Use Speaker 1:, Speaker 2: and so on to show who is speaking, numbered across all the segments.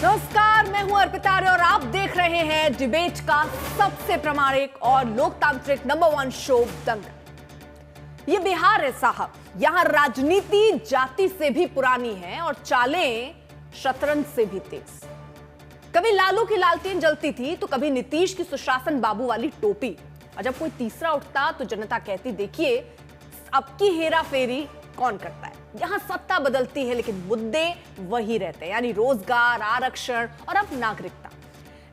Speaker 1: नमस्कार, मैं हूं अर्पिता और आप देख रहे हैं डिबेट का सबसे प्रामाणिक और लोकतांत्रिक नंबर 1 शो दंगल। ये बिहार है साहब, यहां राजनीति जाति से भी पुरानी है और चालें शतरंज से भी तेज। कभी लालू की लालटेन जलती थी तो कभी नीतीश की सुशासन बाबू वाली टोपी, और जब कोई तीसरा उठता तो जनता कहती देखिए अब की हेरा फेरी कौन करता है। यहां सत्ता बदलती है लेकिन मुद्दे वही रहते हैं, यानी रोजगार, आरक्षण और अब नागरिकता।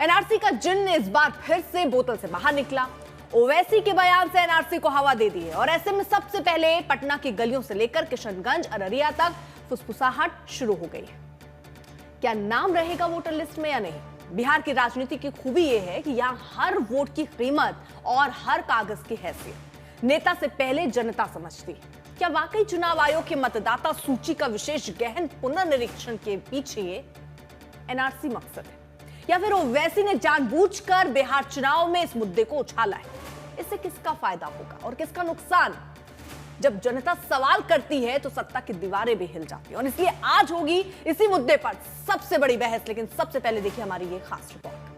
Speaker 1: एनआरसी का जिन्न इस बार फिर से बोतल से बाहर निकला। ओवैसी के बयान से एनआरसी को हवा दे दी है और ऐसे में सबसे पहले पटना की गलियों से लेकर किशनगंज, अररिया तक फुसफुसाहट शुरू हो गई है। क्या नाम रहेगा वोटर लिस्ट में या नहीं? बिहार की राजनीति की खूबी यह है कि यहां हर वोट की कीमत और हर कागज की हैसियत नेता से पहले जनता समझती है। क्या वाकई चुनाव आयोग के मतदाता सूची का विशेष गहन पुनर्निरीक्षण के पीछे एनआरसी मकसद है, या फिर ओवैसी ने जानबूझकर बिहार चुनाव में इस मुद्दे को उछाला है? इससे किसका फायदा होगा और किसका नुकसान? जब जनता सवाल करती है तो सत्ता की दीवारें भी हिल जाती हैं, और इसलिए आज होगी इसी मुद्दे पर सबसे बड़ी बहस। लेकिन सबसे पहले देखिए हमारी ये खास रिपोर्ट।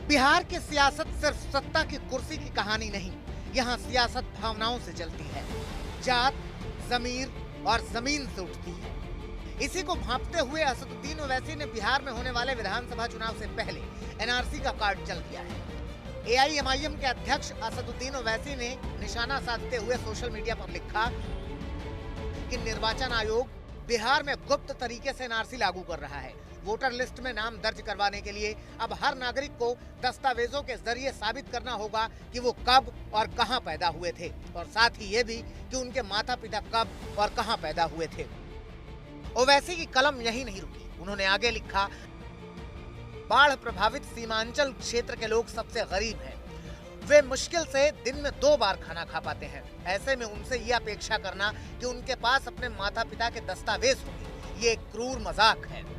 Speaker 2: बिहार की सियासत सिर्फ सत्ता की कुर्सी की कहानी नहीं, यहाँ सियासत भावनाओं से चलती है। जात, जमीर और जमीन से उठती है। इसी को भांपते हुए असदुद्दीन ओवैसी ने बिहार में होने वाले विधानसभा चुनाव से पहले एनआरसी का कार्ड चल दिया है। एआईएमआईएम के अध्यक्ष असदुद्दीन ओवैसी ने निशाना साधते हुए सोशल मीडिया पर लिखा कि निर्वाचन आयोग बिहार में गुप्त तरीके से एनआरसी लागू कर रहा है। वोटर लिस्ट में नाम दर्ज करवाने के लिए अब हर नागरिक को दस्तावेजों के जरिए साबित करना होगा कि वो कब और कहां पैदा हुए थे, और साथ ही ये भी कि उनके माता पिता कब और कहां पैदा हुए थे। ओवैसी की कलम यही नहीं रुकी, उन्होंने आगे लिखा, बाढ़ प्रभावित सीमांचल क्षेत्र के लोग सबसे गरीब हैं। वे मुश्किल से दिन में 2 बार खाना खा पाते हैं। ऐसे में उनसे ये अपेक्षा करना कि उनके पास अपने माता पिता के दस्तावेज होंगे, ये एक क्रूर मजाक है।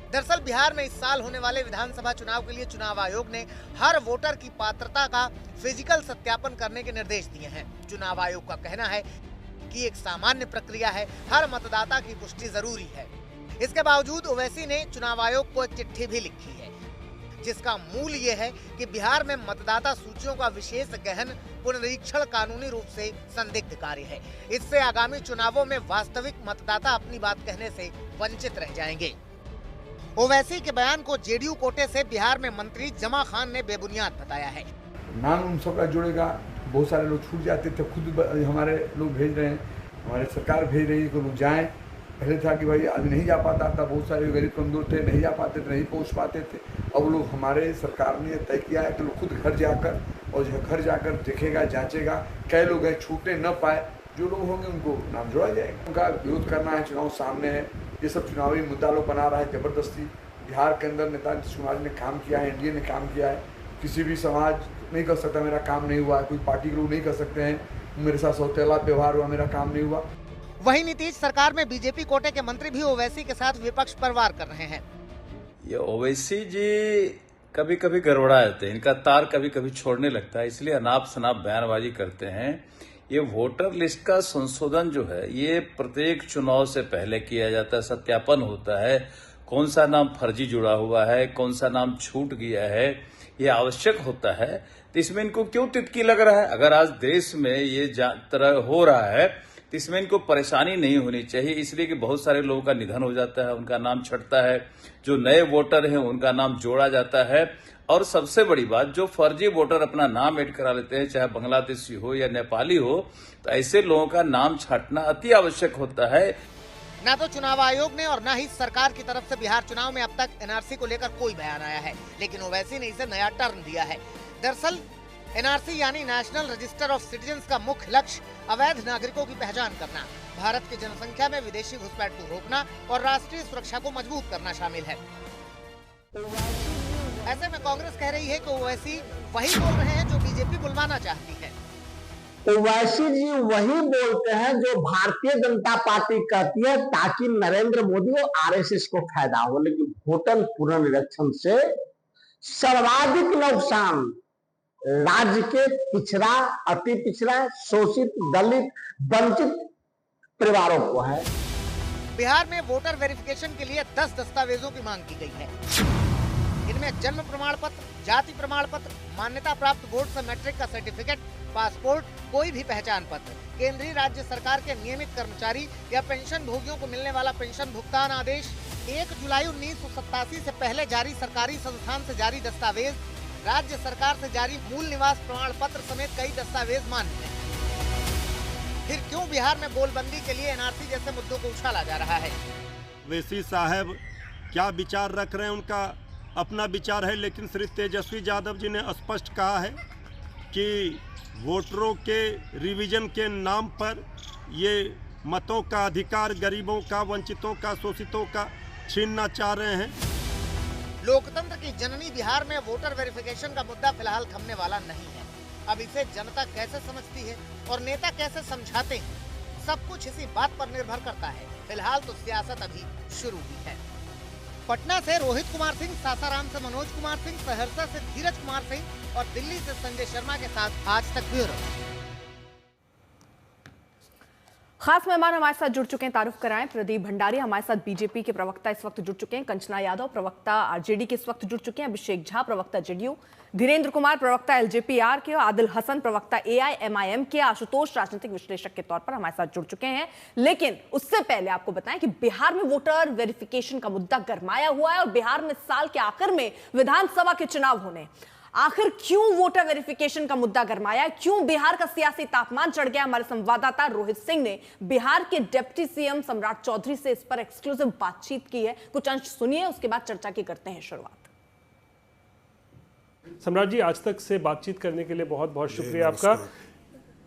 Speaker 2: दरअसल बिहार में इस साल होने वाले विधानसभा चुनाव के लिए चुनाव आयोग ने हर वोटर की पात्रता का फिजिकल सत्यापन करने के निर्देश दिए हैं। चुनाव आयोग का कहना है कि एक सामान्य प्रक्रिया है, हर मतदाता की पुष्टि जरूरी है। इसके बावजूद ओवैसी ने चुनाव आयोग को एक चिट्ठी भी लिखी है, जिसका मूल ये है कि बिहार में मतदाता सूचियों का विशेष गहन पुनरीक्षण कानूनी रूप से संदिग्ध कार्य है। इससे आगामी चुनावों में वास्तविक मतदाता अपनी बात कहने से वंचित रह जाएंगे। ओवैसी के बयान को जेडीयू कोटे से बिहार में मंत्री जमा खान ने बेबुनियाद बताया है।
Speaker 3: नाम उन सबका जुड़ेगा, बहुत सारे लोग छूट जाते थे, खुद हमारे लोग भेज रहे हैं, हमारे सरकार भेज रही है कि लोग जाएं। पहले था कि भाई आदमी नहीं जा पाता था, बहुत सारे गरीब कमजोर थे, नहीं जा पाते थे, नहीं पहुंच पाते थे। अब लोग, हमारे सरकार ने तय किया है कि लोग खुद घर जाकर, और जो घर जाकर देखेगा, जांचेगा कई लोग हैं छूटने न पाए, जो लोग होंगे उनको नाम जोड़ा जाएगा। उनका विरोध करना है, चुनाव सामने है, ये सब चुनावी मुद्दा लोग बना रहा है जबरदस्ती। बिहार के अंदर नेता नीतीश कुमार ने काम किया है, एनडीए ने काम किया है, किसी भी समाज नहीं कर सकता मेरा काम नहीं हुआ है, कोई पार्टी के लोग नहीं कर सकते हैं मेरे साथ सौतेला व्यवहार हुआ, मेरा काम नहीं हुआ।
Speaker 2: वहीं नीतीश सरकार में बीजेपी कोटे के मंत्री भी ओवैसी के साथ विपक्ष पर वार कर रहे हैं।
Speaker 4: ये ओवैसी जी कभी कभी गड़बड़ा जाते हैं, इनका तार कभी कभी छोड़ने लगता है, इसलिए अनाप शनाप बयानबाजी करते हैं। ये वोटर लिस्ट का संशोधन जो है ये प्रत्येक चुनाव से पहले किया जाता है, सत्यापन होता है, कौन सा नाम फर्जी जुड़ा हुआ है, कौन सा नाम छूट गया है, ये आवश्यक होता है। तो इसमें इनको क्यों तितकी लग रहा है? अगर आज देश में ये तरह हो रहा है तो इसमें इनको परेशानी नहीं होनी चाहिए, इसलिए कि बहुत सारे लोगों का निधन हो जाता है, उनका नाम छटता है, जो नए वोटर हैं उनका नाम जोड़ा जाता है, और सबसे बड़ी बात, जो फर्जी वोटर अपना नाम ऐड करा लेते हैं, चाहे बांग्लादेशी हो या नेपाली हो, तो ऐसे लोगों का नाम छांटना अति आवश्यक होता है।
Speaker 2: न तो चुनाव आयोग ने और न ही सरकार की तरफ से बिहार चुनाव में अब तक एनआरसी को लेकर कोई बयान आया है, लेकिन ओवैसी ने इसे नया टर्न दिया है। दरअसल एनआरसी यानी नेशनल रजिस्टर ऑफ सिटीजन्स का मुख्य लक्ष्य अवैध नागरिकों की पहचान करना, भारत की जनसंख्या में विदेशी घुसपैठ को रोकना और राष्ट्रीय सुरक्षा को मजबूत करना शामिल है। ऐसे में कांग्रेस कह रही है कि ओवैसी वही बोल रहे हैं जो बीजेपी बुलवाना चाहती है।
Speaker 5: ओवैसी जी वही बोलते हैं जो भारतीय जनता पार्टी कहती है, ताकि नरेंद्र मोदी और आरएसएस को फायदा हो। लेकिन वोटर पुनर्निरीक्षण से सर्वाधिक नुकसान राज्य के पिछड़ा, अति पिछड़ा, शोषित, दलित, वंचित परिवारों को है।
Speaker 2: बिहार में वोटर वेरिफिकेशन के लिए 10 दस्तावेजों की मांग की गई है। इनमें जन्म प्रमाण पत्र, जाति प्रमाण पत्र, मान्यता प्राप्त बोर्ड से मैट्रिक का सर्टिफिकेट, पासपोर्ट, कोई भी पहचान पत्र, केंद्रीय राज्य सरकार के नियमित कर्मचारी या पेंशन भोगियों को मिलने वाला पेंशन भुगतान आदेश, 1 जुलाई 1987 से पहले जारी सरकारी संस्थान से जारी दस्तावेज, राज्य सरकार से जारी मूल निवास प्रमाण पत्र समेत कई दस्तावेज मान्य हैं। फिर क्यों बिहार में बोलबंदी के लिए एनआरसी जैसे मुद्दों को उछाला जा रहा है?
Speaker 6: ओवैसी साहब क्या विचार रख रहे हैं, उनका अपना विचार है, लेकिन श्री तेजस्वी यादव जी ने स्पष्ट कहा है कि वोटरों के रिवीजन के नाम पर ये मतों का अधिकार गरीबों का, वंचितों का, शोषितों का छीनना चाह रहे हैं।
Speaker 2: लोकतंत्र की जननी बिहार में वोटर वेरिफिकेशन का मुद्दा फिलहाल थमने वाला नहीं है। अब इसे जनता कैसे समझती है और नेता कैसे समझाते हैं, सब कुछ इसी बात पर निर्भर करता है। फिलहाल तो सियासत अभी शुरू हुई है। पटना से रोहित कुमार सिंह, सासाराम से मनोज कुमार सिंह, सहरसा से धीरज कुमार सिंह और दिल्ली से संजय शर्मा के साथ आज तक ब्यूरो।
Speaker 1: खास मेहमान हमारे साथ जुड़ चुके हैं, तारुफ कराएं। प्रदीप भंडारी हमारे साथ बीजेपी के प्रवक्ता इस वक्त जुड़ चुके हैं, कंचना यादव प्रवक्ता आरजेडी के इस वक्त जुड़ चुके हैं, अभिषेक झा प्रवक्ता जेडीयू, धीरेन्द्र कुमार प्रवक्ता एलजेपीआर के, आदिल हसन प्रवक्ता एआईएमआईएम के, आशुतोष राजनीतिक विश्लेषक के तौर पर हमारे साथ जुड़ चुके हैं। लेकिन उससे पहले आपको बताएं कि बिहार में वोटर वेरिफिकेशन का मुद्दा गरमाया हुआ है और बिहार में साल के आखिर में विधानसभा के चुनाव होने। आखिर क्यों वोटर वेरिफिकेशन का मुद्दा गरमाया, क्यों बिहार का सियासी तापमान चढ़ गया? हमारे संवाददाता रोहित सिंह ने बिहार के डिप्टी सीएम सम्राट चौधरी से इस पर एक्सक्लूसिव बातचीत की है। कुछ अंश सुनिए, उसके बाद चर्चा की करते हैं शुरुआत।
Speaker 7: सम्राट जी, आज तक से बातचीत करने के लिए बहुत बहुत शुक्रिया आपका।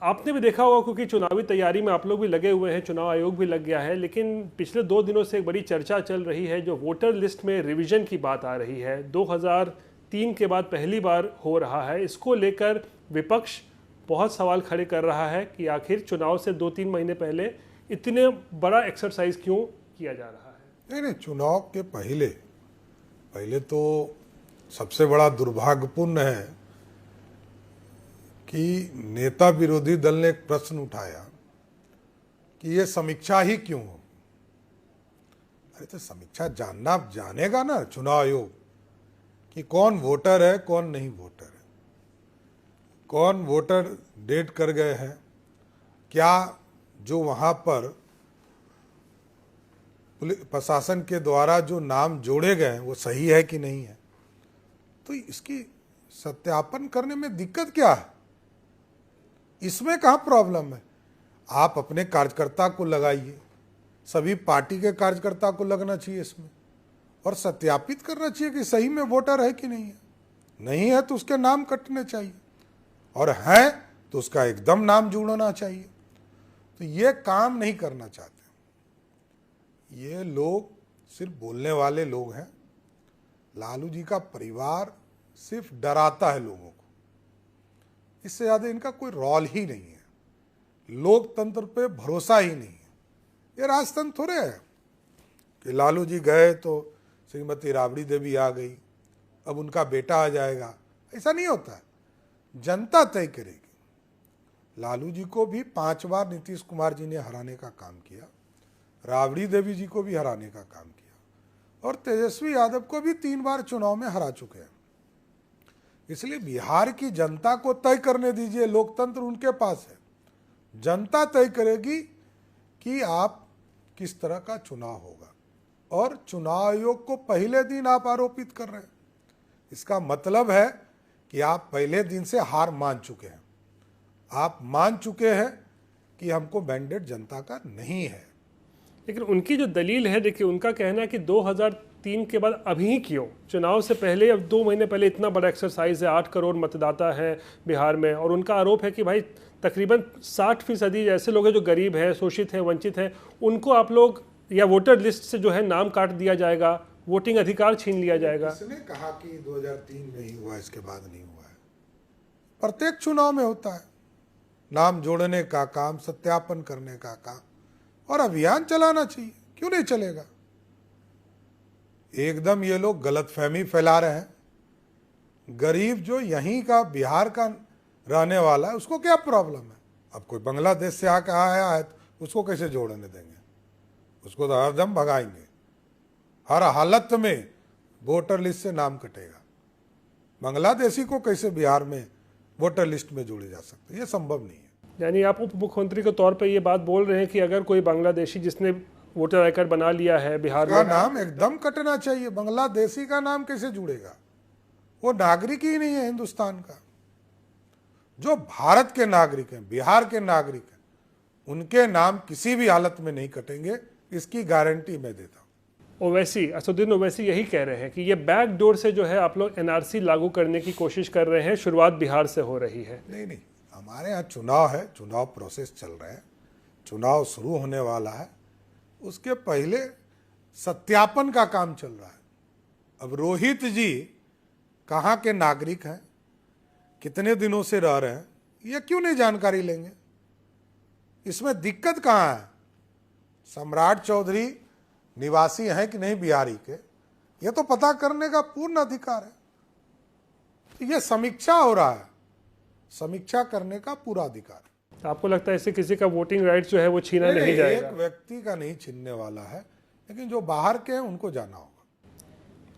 Speaker 7: आपने भी देखा होगा क्योंकि चुनावी तैयारी में आप लोग भी लगे हुए हैं, चुनाव आयोग भी लग गया है, लेकिन पिछले 2 दिनों से एक बड़ी चर्चा चल रही है, जो वोटर लिस्ट में रिवीजन की बात आ रही है। 2003 के बाद पहली बार हो रहा है। इसको लेकर विपक्ष बहुत सवाल खड़े कर रहा है कि आखिर चुनाव से 2-3 महीने पहले इतने बड़ा एक्सरसाइज क्यों किया जा रहा है?
Speaker 8: नहीं, चुनाव के पहले तो सबसे बड़ा दुर्भाग्यपूर्ण है कि नेता विरोधी दल ने एक प्रश्न उठाया कि ये समीक्षा ही क्यों हो। अरे तो समीक्षा जानेगा ना चुनाव आयोग कि कौन वोटर है, कौन नहीं वोटर है, कौन वोटर डेट कर गए हैं, क्या जो वहाँ पर प्रशासन के द्वारा जो नाम जोड़े गए हैं वो सही है कि नहीं है। तो इसकी सत्यापन करने में दिक्कत क्या है? इसमें कहाँ प्रॉब्लम है? आप अपने कार्यकर्ता को लगाइए, सभी पार्टी के कार्यकर्ता को लगना चाहिए इसमें और सत्यापित करना चाहिए कि सही में वोटर है कि नहीं है। नहीं है तो उसके नाम कटने चाहिए और है तो उसका एकदम नाम जोड़ना चाहिए। तो ये काम नहीं करना चाहते। ये लोग सिर्फ बोलने वाले लोग हैं। लालू जी का परिवार सिर्फ डराता है लोगों को, इससे ज़्यादा इनका कोई रोल ही नहीं है। लोकतंत्र पे भरोसा ही नहीं है। ये राजतंत्र थोड़े है कि लालू जी गए तो श्रीमती राबड़ी देवी आ गई, अब उनका बेटा आ जाएगा। ऐसा नहीं होता है, जनता तय करेगी। लालू जी को भी 5 बार नीतीश कुमार जी ने हराने का काम किया, राबड़ी देवी जी को भी हराने का काम किया और तेजस्वी यादव को भी 3 बार चुनाव में हरा चुके हैं। इसलिए बिहार की जनता को तय करने दीजिए, लोकतंत्र उनके पास है। जनता तय करेगी कि आप किस तरह का चुनाव होगा। और चुनाव आयोग को पहले दिन आप आरोपित कर रहे हैं, इसका मतलब है कि आप पहले दिन से हार मान चुके हैं। आप मान चुके हैं कि हमको मैंडेट जनता का नहीं है।
Speaker 7: लेकिन उनकी जो दलील है, देखिए, उनका कहना है कि 2003 के बाद अभी क्यों, चुनाव से पहले, अब 2 महीने पहले इतना बड़ा एक्सरसाइज है, 8 करोड़ मतदाता है बिहार में, और उनका आरोप है कि भाई तकरीबन 60% ऐसे लोग हैं जो गरीब हैं, शोषित हैं, वंचित हैं, उनको आप लोग या वोटर लिस्ट से जो है नाम काट दिया जाएगा, वोटिंग अधिकार छीन लिया जाएगा।
Speaker 8: किसने कहा कि 2003 में ही हुआ, इसके बाद नहीं हुआ है? प्रत्येक चुनाव में होता है नाम जोड़ने का काम, सत्यापन करने का काम, और अभियान चलाना चाहिए। क्यों नहीं चलेगा? एकदम ये लोग गलतफहमी फैला रहे हैं। गरीब जो यहीं का बिहार का रहने वाला है उसको क्या प्रॉब्लम है? अब कोई बांग्लादेश से आकर आया है तो उसको कैसे जोड़ने देंगे? उसको तो हरदम भगाएंगे, हर हालत में वोटर लिस्ट से नाम कटेगा। बांग्लादेशी को कैसे बिहार में वोटर लिस्ट में जोड़े जा सकते? ये संभव नहीं है।
Speaker 7: यानी आप उप मुख्यमंत्री के तौर पे ये बात बोल रहे हैं कि अगर कोई बांग्लादेशी जिसने वोटर आई कार्ड बना लिया है बिहार
Speaker 8: का
Speaker 7: में,
Speaker 8: नाम एकदम कटना चाहिए। बांग्लादेशी का नाम कैसे जुड़ेगा? वो नागरिक ही नहीं है हिंदुस्तान का। जो भारत के नागरिक हैं, बिहार के नागरिक हैं, उनके नाम किसी भी हालत में नहीं कटेंगे, इसकी गारंटी मैं देता हूं।
Speaker 7: ओवैसी, असदुद्दीन ओवैसी यही कह रहे हैं कि ये बैक डोर से जो है आप लोग एनआरसी लागू करने की कोशिश कर रहे हैं, शुरुआत बिहार से हो रही है।
Speaker 8: नहीं, हमारे यहाँ चुनाव है, चुनाव प्रोसेस चल रहा है, चुनाव शुरू होने वाला है, उसके पहले सत्यापन का काम चल रहा है। अब रोहित जी कहाँ के नागरिक हैं, कितने दिनों से रह रहे हैं, ये क्यों नहीं जानकारी लेंगे? इसमें दिक्कत कहाँ है? सम्राट चौधरी निवासी हैं कि नहीं बिहारी के, ये तो पता करने का पूर्ण अधिकार है। तो ये समीक्षा हो रहा है, समीक्षा करने का पूरा अधिकार है।
Speaker 7: आपको लगता है इससे किसी का वोटिंग राइट्स जो है वो छीना नहीं जाएगा?
Speaker 8: एक व्यक्ति का नहीं छीनने वाला है, लेकिन जो बाहर के हैं उनको जाना होगा।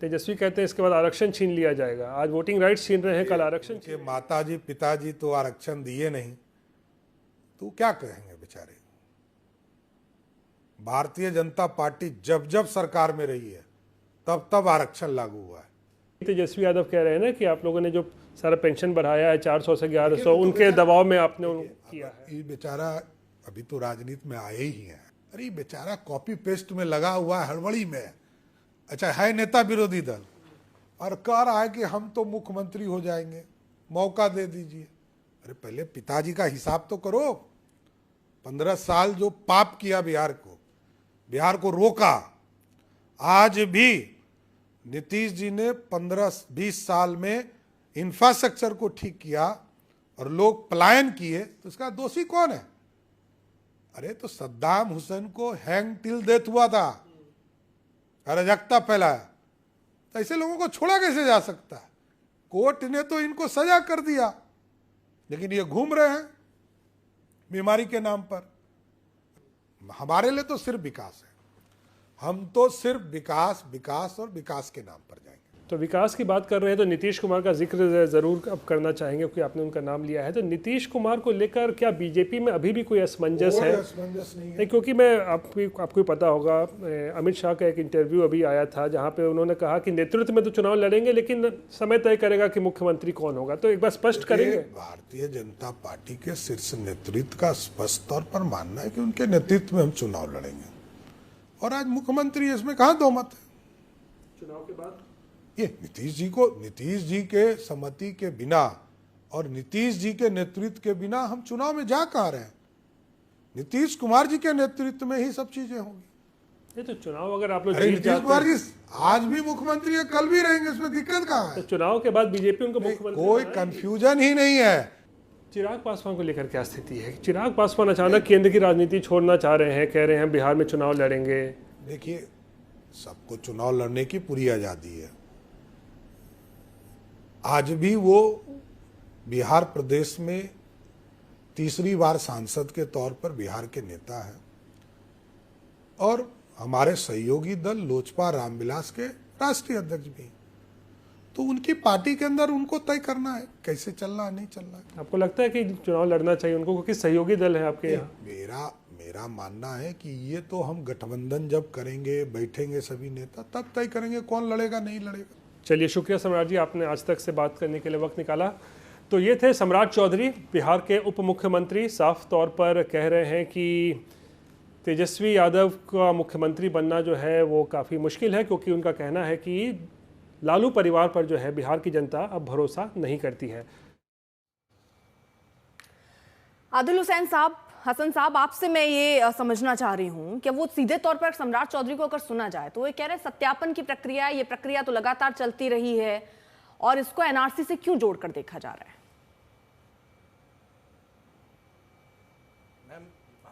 Speaker 7: तेजस्वी कहते हैं इसके बाद आरक्षण छीन लिया जाएगा। आज वोटिंग राइट्स छीन रहे हैं, कल आरक्षण
Speaker 8: के माताजी पिताजी तो आरक्षण दिए नहीं, तो क्या कहेंगे बेचारे? भारतीय जनता पार्टी जब जब सरकार में रही है तब तब आरक्षण लागू हुआ है।
Speaker 7: तेजस्वी यादव कह रहे हैं ना कि आप लोगों ने जो सारा पेंशन बढ़ाया है 400 से 1100, उनके दबाव में आपने किया है।
Speaker 8: ये बेचारा अभी तो राजनीति में आए ही है। अरे बेचारा कॉपी पेस्ट में लगा हुआ है, हड़बड़ी में। अच्छा है नेता विरोधी दल और कह रहा है कि हम तो मुख्यमंत्री हो जाएंगे, मौका दे दीजिए। अरे पहले पिताजी का हिसाब तो करो। 15 साल जो पाप किया बिहार को रोका, आज भी नीतीश जी ने 15-20 साल में इंफ्रास्ट्रक्चर को ठीक किया और लोग पलायन किए, तो इसका दोषी कौन है? अरे तो सद्दाम हुसैन को हैंग टिल डेथ हुआ था, अराजकता फैलाया, तो ऐसे लोगों को छोड़ा कैसे जा सकता है? कोर्ट ने तो इनको सजा कर दिया, लेकिन ये घूम रहे हैं बीमारी के नाम पर। हमारे लिए तो सिर्फ विकास है, हम तो सिर्फ विकास विकास और विकास के नाम पर जाएंगे।
Speaker 7: तो विकास की बात कर रहे हैं तो नीतीश कुमार का जिक्र जरूर अब करना चाहेंगे क्योंकि आपने उनका नाम लिया है। तो नीतीश कुमार को लेकर क्या बीजेपी में अभी भी कोई असमंजस है?
Speaker 8: असमंजस नहीं है,
Speaker 7: क्योंकि मैं आपको पता होगा अमित शाह का एक इंटरव्यू अभी आया था जहां पे उन्होंने कहा कि नेतृत्व में तो चुनाव लड़ेंगे लेकिन समय तय करेगा कि मुख्यमंत्री कौन होगा। तो एक बार स्पष्ट करेंगे?
Speaker 8: भारतीय जनता पार्टी के शीर्ष नेतृत्व का स्पष्ट तौर पर मानना है कि उनके नेतृत्व में हम चुनाव लड़ेंगे, और आज मुख्यमंत्री इसमें कहाँ दो मत है?
Speaker 7: चुनाव के बाद
Speaker 8: ये नीतीश जी के सम्मति के बिना और नीतीश जी के नेतृत्व के बिना हम चुनाव में जा कहाँ रहे हैं? नीतीश कुमार जी के नेतृत्व में ही सब चीजें होंगी।
Speaker 7: ये तो चुनाव अगर आप लोग
Speaker 8: नीतीश कुमार जी आज भी मुख्यमंत्री है, कल भी रहेंगे, इसमें दिक्कत कहाँ है?
Speaker 7: तो चुनाव के बाद बीजेपी उनको मुख्यमंत्री
Speaker 8: कोई कंफ्यूजन ही नहीं है।
Speaker 7: चिराग पासवान को लेकर क्या स्थिति है? चिराग पासवान अचानक केंद्र की राजनीति छोड़ना चाह रहे हैं, कह रहे हैं बिहार में चुनाव लड़ेंगे।
Speaker 8: देखिए, सबको चुनाव लड़ने की पूरी आजादी है। आज भी वो बिहार प्रदेश में तीसरी बार सांसद के तौर पर बिहार के नेता हैं, और हमारे सहयोगी दल लोजपा रामविलास के राष्ट्रीय अध्यक्ष भी। तो उनकी पार्टी के अंदर उनको तय करना है कैसे चलना है, नहीं चलना है।
Speaker 7: आपको लगता है कि चुनाव लड़ना चाहिए उनको क्योंकि सहयोगी दल है आपके यहाँ?
Speaker 8: मेरा मानना है कि ये तो हम गठबंधन जब करेंगे, बैठेंगे सभी नेता, तब तय करेंगे कौन लड़ेगा नहीं लड़ेगा।
Speaker 7: चलिए, शुक्रिया सम्राट जी, आपने आज तक से बात करने के लिए वक्त निकाला। तो ये थे सम्राट चौधरी, बिहार के उप मुख्यमंत्री। साफ तौर पर कह रहे हैं कि तेजस्वी यादव का मुख्यमंत्री बनना जो है वो काफ़ी मुश्किल है, क्योंकि उनका कहना है कि लालू परिवार पर जो है बिहार की जनता अब भरोसा नहीं करती है।
Speaker 1: आदिल हुसैन साहब, हसन साहब, आपसे मैं ये समझना चाह रही हूँ कि वो सीधे तौर पर सम्राट चौधरी को अगर सुना जाए तो वो कह रहे हैं सत्यापन की प्रक्रिया, ये प्रक्रिया तो लगातार चलती रही है और इसको एनआरसी से क्यों जोड़कर देखा जा रहा है?
Speaker 9: मैम,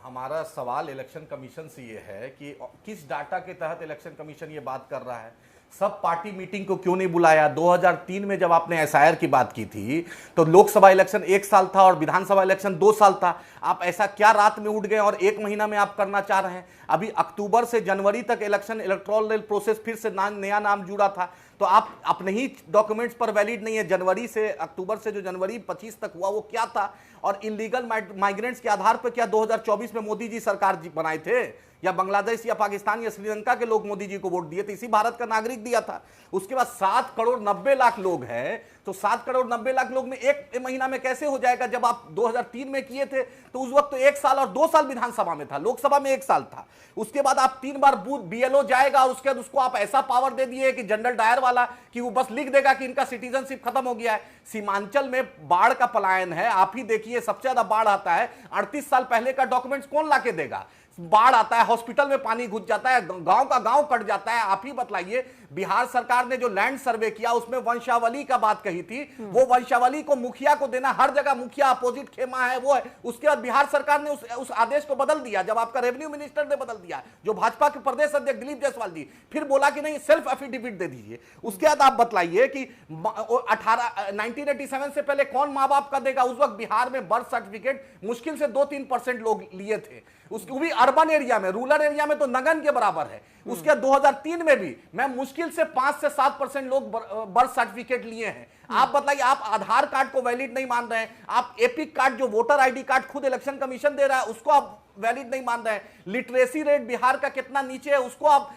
Speaker 9: हमारा सवाल इलेक्शन कमीशन से ये है कि किस डाटा के तहत इलेक्शन कमीशन ये बात कर रहा है? सब पार्टी मीटिंग को क्यों नहीं बुलाया? 2003 में जब आपने एसआईआर की बात की थी तो लोकसभा इलेक्शन 1 साल था और विधानसभा इलेक्शन 2 साल था। आप ऐसा क्या रात में उठ गए और 1 महीना में आप करना चाह रहे हैं? अभी अक्टूबर से जनवरी तक इलेक्शन इलेक्टोरल प्रोसेस फिर से नया नाम जुड़ा था, तो आप अपने ही डॉक्यूमेंट्स पर वैलिड नहीं है। जनवरी से अक्टूबर से जो जनवरी 25 तक हुआ वो क्या था? और इलीगल माइग्रेंट्स के आधार पर क्या 2024 में मोदी जी सरकार बनाए थे, या बांग्लादेश या पाकिस्तान या श्रीलंका के लोग मोदी जी को वोट दिए थे? इसी भारत का नागरिक दिया था। उसके बाद 7 करोड़ 90 लाख लोग हैं, तो 7 करोड़ 90 लाख लोग में 1 महीना में कैसे हो जाएगा? जब आप 2003 में किए थे तो उस वक्त तो 1 साल और 2 साल विधानसभा में था, लोकसभा में 1 साल था। उसके बाद आप 3 बार बूथ बीएलओ जाएगा और उसके बाद उसको आप ऐसा पावर दे दिए कि जनरल डायर वाला कि वो बस लिख देगा कि इनका सिटीजनशिप खत्म हो गया है। सीमांचल में बाढ़ का पलायन है, आप ही देखिए, सबसे ज्यादा बाढ़ आता है। 38 साल पहले का डॉक्यूमेंट्स कौन ला के देगा? बाढ़ आता है, हॉस्पिटल में पानी घुस जाता है, गांव का गांव कट जाता है। आप ही बतलाइए, बिहार सरकार ने जो लैंड सर्वे किया उसमें वंशावली का बात कही थी, वो वंशावली को मुखिया को देना, हर जगह मुखिया अपोजिट खेमा है वो है। उसके बाद बिहार सरकार ने उस आदेश को बदल दिया, जब आपका रेवेन्यू मिनिस्टर ने बदल दिया, जो भाजपा के प्रदेश अध्यक्ष दिलीप जायसवाल जी, फिर बोला कि नहीं सेल्फ एफिडेविट दे दीजिए। उसके बाद आप बतलाइए कि 1987 से पहले कौन माँ बाप का देगा? उस वक्त बिहार में बर्थ सर्टिफिकेट मुश्किल से 2-3% लोग लिए थे, उसको भी अर्बन एरिया में, रूरल एरिया में तो नगन के बराबर है। उसके 2003 में भी मैं मुश्किल से 5 से 7% लोग बर्थ सर्टिफिकेट लिए हैं। आप बताइए, आप आधार कार्ड को वैलिड नहीं मान रहे हैं, आप एपिक कार्ड जो वोटर आईडी कार्ड खुद इलेक्शन कमीशन दे रहा है उसको आप वैलिड नहीं मान रहे हैं। लिटरेसी रेट बिहार का कितना नीचे है उसको आप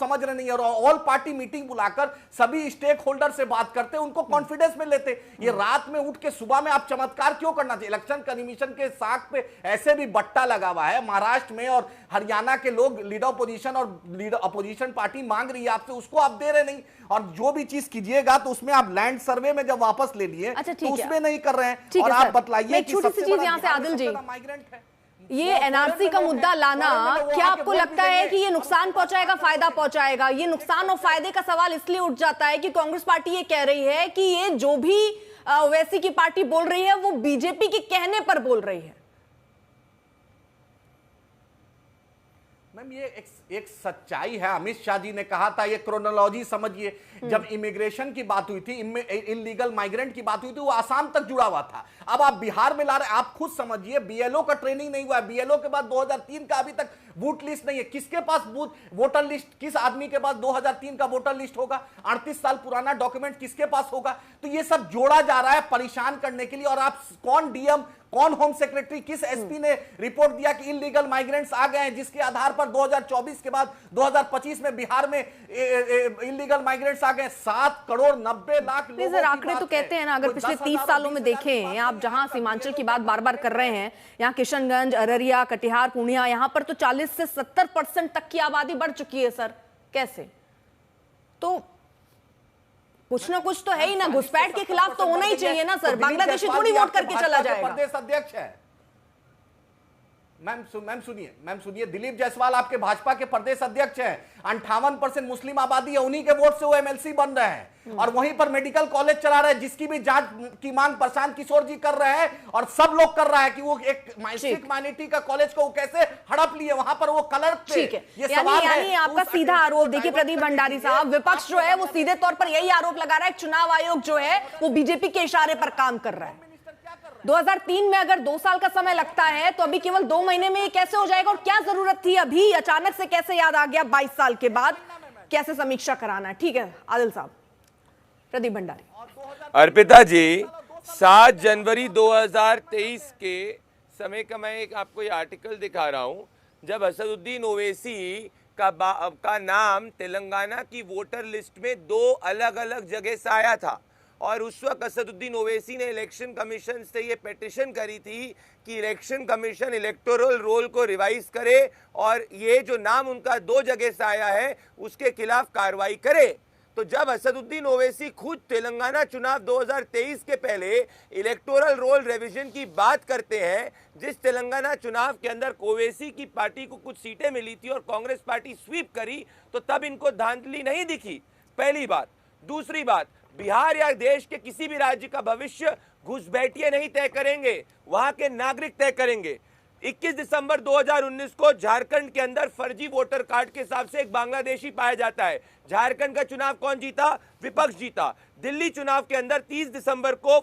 Speaker 9: समझ रहे नहीं है। और ऑल पार्टी मीटिंग बुलाकर सभी स्टेक होल्डर से बात करते, उनको कॉन्फिडेंस में लेते। ये रात में उठ के सुबह में आप चमत्कार क्यों करना चाहिए? इलेक्शन कमीशन के साख पे ऐसे भी बट्टा लगा हुआ है। महाराष्ट्र में और हरियाणा के लोग लीडर अपोजिशन और लीडर अपोजिशन पार्टी मांग रही है आपसे, उसको आप दे रहे नहीं। और जो भी चीज कीजिएगा तो उसमें आप लैंड सर्वे में जब वापस ले लिए तो उसमें नहीं कर रहे हैं। और आप बतलाइए कि
Speaker 1: छोटी सी चीज यहाँ से आदिल जी,
Speaker 9: माइग्रेंट है,
Speaker 1: ये एनआरसी का मुद्दा लाना क्या आपको लगता है कि ये नुकसान पहुंचाएगा, फायदा पहुंचाएगा? ये नुकसान और फायदे का सवाल इसलिए उठ जाता है कि कांग्रेस पार्टी ये कह रही है कि ये जो भी ओवैसी की पार्टी बोल रही है वो बीजेपी के कहने पर बोल रही है।
Speaker 9: मैम, ये एक सच्चाई है। अमित शाह जी ने कहा था, ये क्रोनोलॉजी समझिए, जब इमिग्रेशन की बात हुई थी, इलीगल माइग्रेंट की बात हुई थी, वो आसाम तक जुड़ा हुआ था। अब आप बिहार में ला रहे हैं, आप खुद समझिए, बीएलओ का ट्रेनिंग नहीं हुआ है। बीएलओ के बाद 2003 का अभी तक वोट लिस्ट नहीं है। किसके पास वोटर लिस्ट, किस आदमी के पास 2003 का वोटर लिस्ट होगा? 38 साल पुराना डॉक्यूमेंट किसके पास होगा? तो ये सब जोड़ा जा रहा है परेशान करने के लिए। और आप कौन डीएम, कौन होम सेक्रेटरी, किस एसपी ने रिपोर्ट दिया कि इलीगल माइग्रेंट्स आ गए हैं, जिसके आधार पर 2024 के बाद 2025 में बिहार में इलीगल माइग्रेंट्स आ गए 7 करोड़ 90 लाख लोग।
Speaker 1: आंकड़े तो कहते हैं ना, अगर पिछले 30 सालों में देखें, आप जहां सीमांचल की बात बार बार कर रहे हैं, यहाँ किशनगंज, अररिया, कटिहार, पूर्णिया, यहाँ पर तो 40 से 70% तक की आबादी बढ़ चुकी है। सर कैसे? तो कुछ ना कुछ तो है ही ना, घुसपैठ के खिलाफ तो होना ही चाहिए ना सर। बांग्लादेशी थोड़ी वोट करके चला जाएगा।
Speaker 9: प्रदेश अध्यक्ष है मैम सुनिए, दिलीप जायसवाल आपके भाजपा के प्रदेश अध्यक्ष हैं। 58% मुस्लिम आबादी है, उन्हीं के वोट से वो एमएलसी बन रहे हैं और वहीं पर मेडिकल कॉलेज चला रहे हैं, जिसकी भी जांच की मांग प्रशांत किशोर जी कर रहे हैं और सब लोग कर रहा है कि वो एक सिख माइनॉरिटी का कॉलेज को वो कैसे हड़प लिए, वहां पर वो कलर थे।
Speaker 1: ये सवाल है। यानी आपका सीधा आरोप, देखिए प्रदीप भंडारी साहब, विपक्ष जो है वो सीधे तौर पर यही आरोप लगा रहा है, चुनाव आयोग जो है वो बीजेपी के इशारे पर काम कर रहा है। 2003 में अगर 2 साल का समय लगता है तो अभी केवल 2 महीने में ये कैसे हो जाएगा? और क्या जरूरत थी अभी अचानक से, कैसे याद आ गया 22 साल के बाद कैसे समीक्षा कराना है? ठीक है आदिल साहब। प्रदीप भंडारी।
Speaker 10: अर्पिता जी, 7 जनवरी 2023 के समय का मैं एक आपको ये आर्टिकल दिखा रहा हूं, जब असदुद्दीन ओवैसी का नाम तेलंगाना की वोटर लिस्ट में 2 अलग अलग जगह से आया था। और उस वक्त असदुद्दीन ओवैसी ने इलेक्शन कमीशन से ये पिटीशन करी थी कि इलेक्शन कमीशन इलेक्टोरल रोल को रिवाइज करे और ये जो नाम उनका 2 जगह से आया है उसके खिलाफ कार्रवाई करे। तो जब असदुद्दीन ओवैसी खुद तेलंगाना चुनाव 2023 के पहले इलेक्टोरल रोल रिवीजन की बात करते हैं, जिस तेलंगाना चुनाव के अंदर ओवैसी की पार्टी को कुछ सीटें मिली थी और कांग्रेस पार्टी स्वीप करी, तो तब इनको धांधली नहीं दिखी, पहली बात। दूसरी बात, बिहार या देश के किसी भी राज्य का भविष्य घुसपैठिए नहीं तय करेंगे, वहां के नागरिक तय करेंगे। 21 दिसंबर 2019 को झारखंड के अंदर फर्जी वोटर कार्ड के हिसाब से एक बांग्लादेशी पाया जाता है। झारखंड का चुनाव कौन जीता? विपक्ष जीता। दिल्ली चुनाव के अंदर 30 दिसंबर को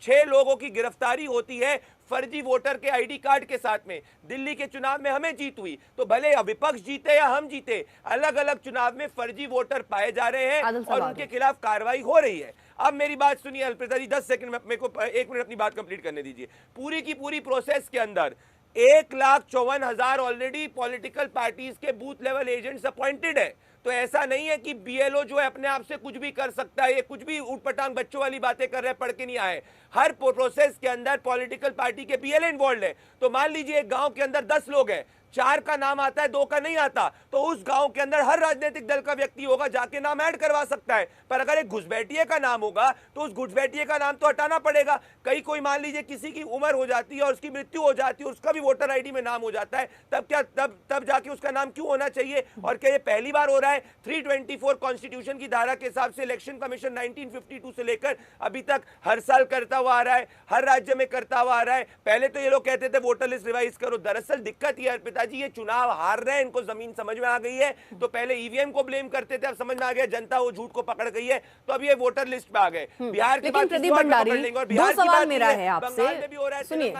Speaker 10: 6 लोगों की गिरफ्तारी होती है फर्जी वोटर के आईडी कार्ड के साथ में। दिल्ली के चुनाव में हमें जीत हुई, तो भले विपक्ष जीते या हम जीते, अलग अलग चुनाव में फर्जी वोटर पाए जा रहे हैं और उनके खिलाफ कार्रवाई हो रही है। अब मेरी बात सुनिए अल्पिता जी, 10 सेकंड में, मेरे को 1 मिनट अपनी बात कंप्लीट करने दीजिए। पूरी की पूरी प्रोसेस के अंदर 1,54,000 ऑलरेडी पॉलिटिकल पार्टीज के बूथ लेवल एजेंट्स अपॉइंटेड है। तो ऐसा नहीं है कि बीएलओ जो है अपने आप से कुछ भी कर सकता है, ये कुछ भी ऊटपटांग बच्चों वाली बातें कर रहे हैं, पढ़ के नहीं आए। हर प्रोसेस के अंदर पॉलिटिकल पार्टी के बीएलओ इन्वॉल्व है। तो मान लीजिए एक गांव के अंदर 10 लोग हैं, 4 का नाम आता है, 2 का नहीं आता, तो उस गांव के अंदर हर राजनीतिक दल का व्यक्ति होगा, जाके नाम ऐड करवा सकता है। पर अगर एक घुसपैठिए का नाम होगा तो उस घुसपैठिए का नाम तो हटाना पड़ेगा। कोई मान लीजिए किसी की उम्र हो जाती है और उसकी मृत्यु हो जाती है, उसका भी वोटर आईडी में नाम हो जाता है, तब जाके उसका नाम क्यों होना चाहिए? और क्या ये पहली बार हो रहा है? 324 कॉन्स्टिट्यूशन की धारा के हिसाब से इलेक्शन कमीशन 1952 से लेकर अभी तक हर साल करता हुआ आ रहा है, हर राज्य में करता हुआ आ रहा है। पहले तो ये लोग कहते थे वोटर लिस्ट रिवाइज करो। दरअसल दिक्कत ये है अर्पिता जी, ये चुनाव हार रहे हैं, इनको जमीन समझ में आ गई है। तो पहले ईवीएम को ब्लेम करते थे, अब समझ में आ गया जनता वो झूठ को पकड़ गई है, तो अब ये वोटर लिस्ट पे आ गए। बिहार के बाद
Speaker 1: प्रदीप भंडारी, 2 सवाल मेरा है आपसे, सुनिए,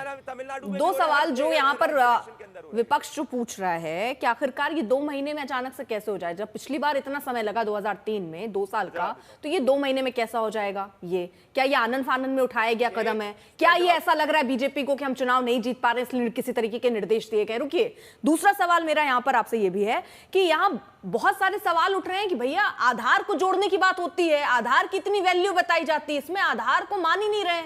Speaker 1: 2 सवाल जो यहाँ पर विपक्ष जो पूछ रहा है कि आखिरकार ये 2 महीने में अचानक से कैसे हो जाए? जब पिछली बार इतना समय लगा 2003 में, 2 साल का, तो ये 2 महीने में कैसा हो जाएगा? ये क्या ये आनंद फानंद में उठाया गया कदम है? क्या ये ऐसा लग रहा है बीजेपी को कि हम चुनाव नहीं जीत पा रहे इसलिए किसी तरीके के निर्देश दिए गए? रुकिए, दूसरा सवाल मेरा यहां पर आपसे ये भी है कि यहां बहुत सारे सवाल उठ रहे हैं कि भैया आधार को जोड़ने की बात होती है, आधार की इतनी वैल्यू बताई जाती है, इसमें आधार को मान ही नहीं रहे।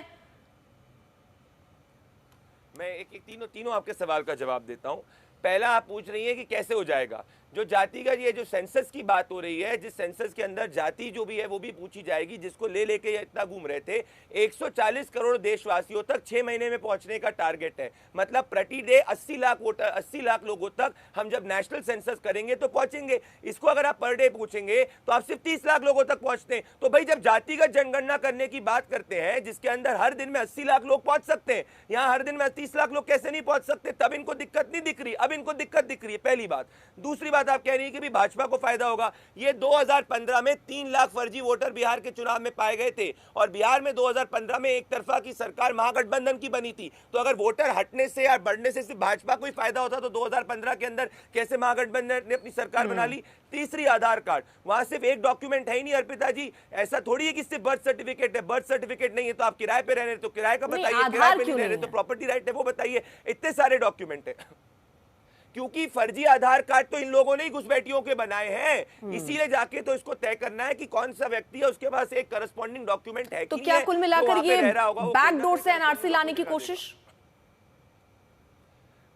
Speaker 10: मैं एक तीनों आपके सवाल का जवाब देता हूं। पहला आप पूछ रही है कि कैसे हो जाएगा। जो जाति का ये जो सेंसस की बात हो रही है, जिस सेंसस के अंदर जाति जो भी है वो भी पूछी जाएगी, जिसको लेके इतना घूम रहे थे, 140 करोड़ देशवासियों तक 6 महीने में पहुंचने का टारगेट है। मतलब प्रति डे 80 लाख वोटर, 80 लाख लोगों तक हम जब नेशनल सेंसस करेंगे तो पहुंचेंगे। इसको अगर आप पर डे पूछेंगे तो आप सिर्फ 30 लाख लोगों तक पहुंचते हैं। तो भाई जब जातिगत जनगणना करने की बात करते हैं, जिसके अंदर हर दिन में 80 लाख लोग पहुंच सकते हैं, यहाँ हर दिन में 30 लाख लोग कैसे नहीं पहुंच सकते? तब इनको दिक्कत नहीं दिख रही, अब इनको दिक्कत दिख रही है, पहली बात। दूसरी बात आप कह रही है कि भी भाजपा को फायदा होगा। ये 2015 में 3 लाख फर्जी वोटर बिहार के चुनाव में पाए गए थे और बिहार में 2015 में एक तरफा की सरकार महागठबंधन की बनी थी। तो अगर वोटर हटने से या बढ़ने से सिर्फ भाजपा को ही फायदा होता तो 2015 के अंदर कैसे महागठबंधन ने अपनी सरकार बना ली? तीसरी, आधार कार्ड, वहां सिर्फ एक डॉक्यूमेंट है ही नहीं अर्पिता जी। ऐसा थोड़ी है कि सिर्फ बर्थ सर्टिफिकेट है, बर्थ सर्टिफिकेट नहीं है तो आप किराए पे रह रहे तो किराए का बताइए, किराए पे नहीं रह रहे तो प्रॉपर्टी राइट है वो बताइए। इतने सारे डॉक्यूमेंट है क्योंकि फर्जी आधार कार्ड तो इन लोगों ने ही घुसपैठियों के बनाए हैं, इसीलिए जाके तो इसको तय करना है कि कौन सा व्यक्ति है, उसके पास एक करस्पॉन्डिंग डॉक्यूमेंट है।
Speaker 1: तो क्या कुल मिलाकर ये बैकडोर से एनआरसी लाने की कोशिश?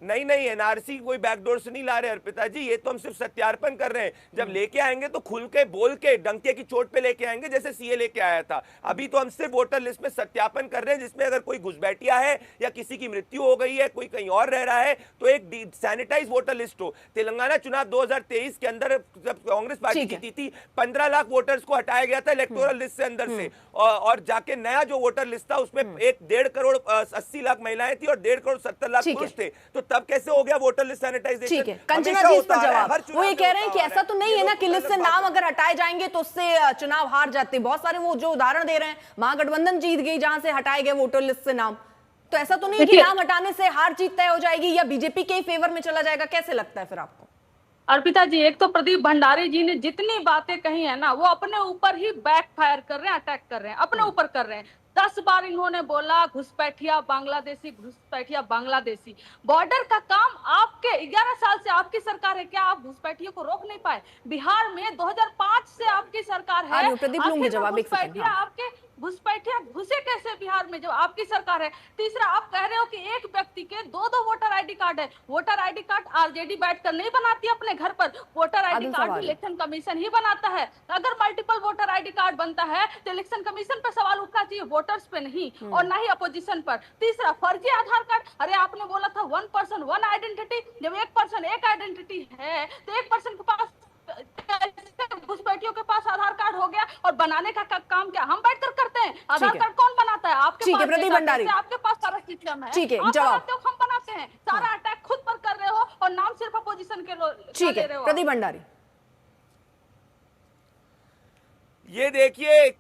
Speaker 10: नहीं, एनआरसी कोई बैकडोर से नहीं ला रहे अर्पिता जी, ये तो हम सिर्फ सत्यार्पण कर रहे हैं। जब लेके आएंगे तो खुल के बोल के डंके की चोट पे लेके आएंगे, जैसे सीए लेके आया था। अभी तो हम सिर्फ वोटर लिस्ट में सत्यापन कर रहे हैं, जिसमें अगर कोई घुसपैठिया है या किसी की मृत्यु हो गई है, कोई कहीं और रह रहा है, तो एक सैनिटाइज वोटर लिस्ट हो। तेलंगाना चुनाव 2023 के अंदर जब कांग्रेस पार्टी जीती थी, 15 लाख वोटर्स को हटाया गया था इलेक्टोरल लिस्ट से अंदर से, और जाके नया जो वोटर लिस्ट था उसमें 1.5 करोड़ 80 लाख महिलाएं थी और 1.5 करोड़ 70 लाख पुरुष थे। तो तब कैसे हो गया वोटर लिस्ट सैनिटाइजेशन?
Speaker 1: ठीक है, कंचना जी इस पर जवाब। वो ये कह रहे हैं कि ऐसा तो नहीं है ना कि लिस्ट से नाम अगर हटाए जाएंगे तो उससे चुनाव हार जाते। बहुत सारे वो जो उदाहरण दे रहे हैं, महागठबंधन जीत गई जहां से हटाए गए वोटर लिस्ट से नाम, तो ऐसा तो नहीं है कि नाम हटाने से हार जीत तय हो जाएगी या बीजेपी के फेवर में चला जाएगा? कैसे लगता है फिर आपको?
Speaker 11: अर्पिता जी, एक तो प्रदीप भंडारी जी ने जितनी बातें कही है ना, वो अपने ऊपर ही बैकफायर कर रहे हैं, अटैक कर रहे हैं, अपने ऊपर कर रहे हैं। 10 बार इन्होंने बोला घुसपैठिया बांग्लादेशी, घुसपैठिया बांग्लादेशी। बॉर्डर का काम आपके 11 साल से आपकी सरकार है, क्या आप घुसपैठियों को रोक नहीं पाए? बिहार में 2005 से आपकी सरकार है, आपके घुसपैठिया घुसे कैसे बिहार में जब आपकी सरकार है? तीसरा, आप कह रहे हो कि एक व्यक्ति के 2 वोटर आईडी कार्ड है। वोटर आईडी कार्ड आरजेडी बैठकर नहीं बनाती अपने घर पर, voter ID card election commission ही बनाता है। अगर मल्टीपल वोटर आईडी कार्ड बनता है तो इलेक्शन कमीशन पर सवाल उठना चाहिए, वोटर्स पे नहीं, और ना ही अपोजिशन पर। तीसरा, फर्जी आधार कार्ड। अरे आपने बोला था 1 पर्सन 1 आइडेंटिटी, जब 1 पर्सन 1 आइडेंटिटी है तो 1 पर्सन के पास घुसपैठियों के पास आधार कार्ड हो गया, और बनाने का काम क्या हम बैठकर करते हैं? आधार कार्ड कौन बनाता है? आपके पास,
Speaker 1: प्रदीप भंडारी,
Speaker 11: आपके पास सारा सिस्टम है,
Speaker 1: ठीक है,
Speaker 11: जवाब हम बनाते हैं, सारा कमीशन के
Speaker 1: ठीक है
Speaker 11: ले रहे हो आप?
Speaker 1: प्रदीप भंडारी,
Speaker 10: ये देखिए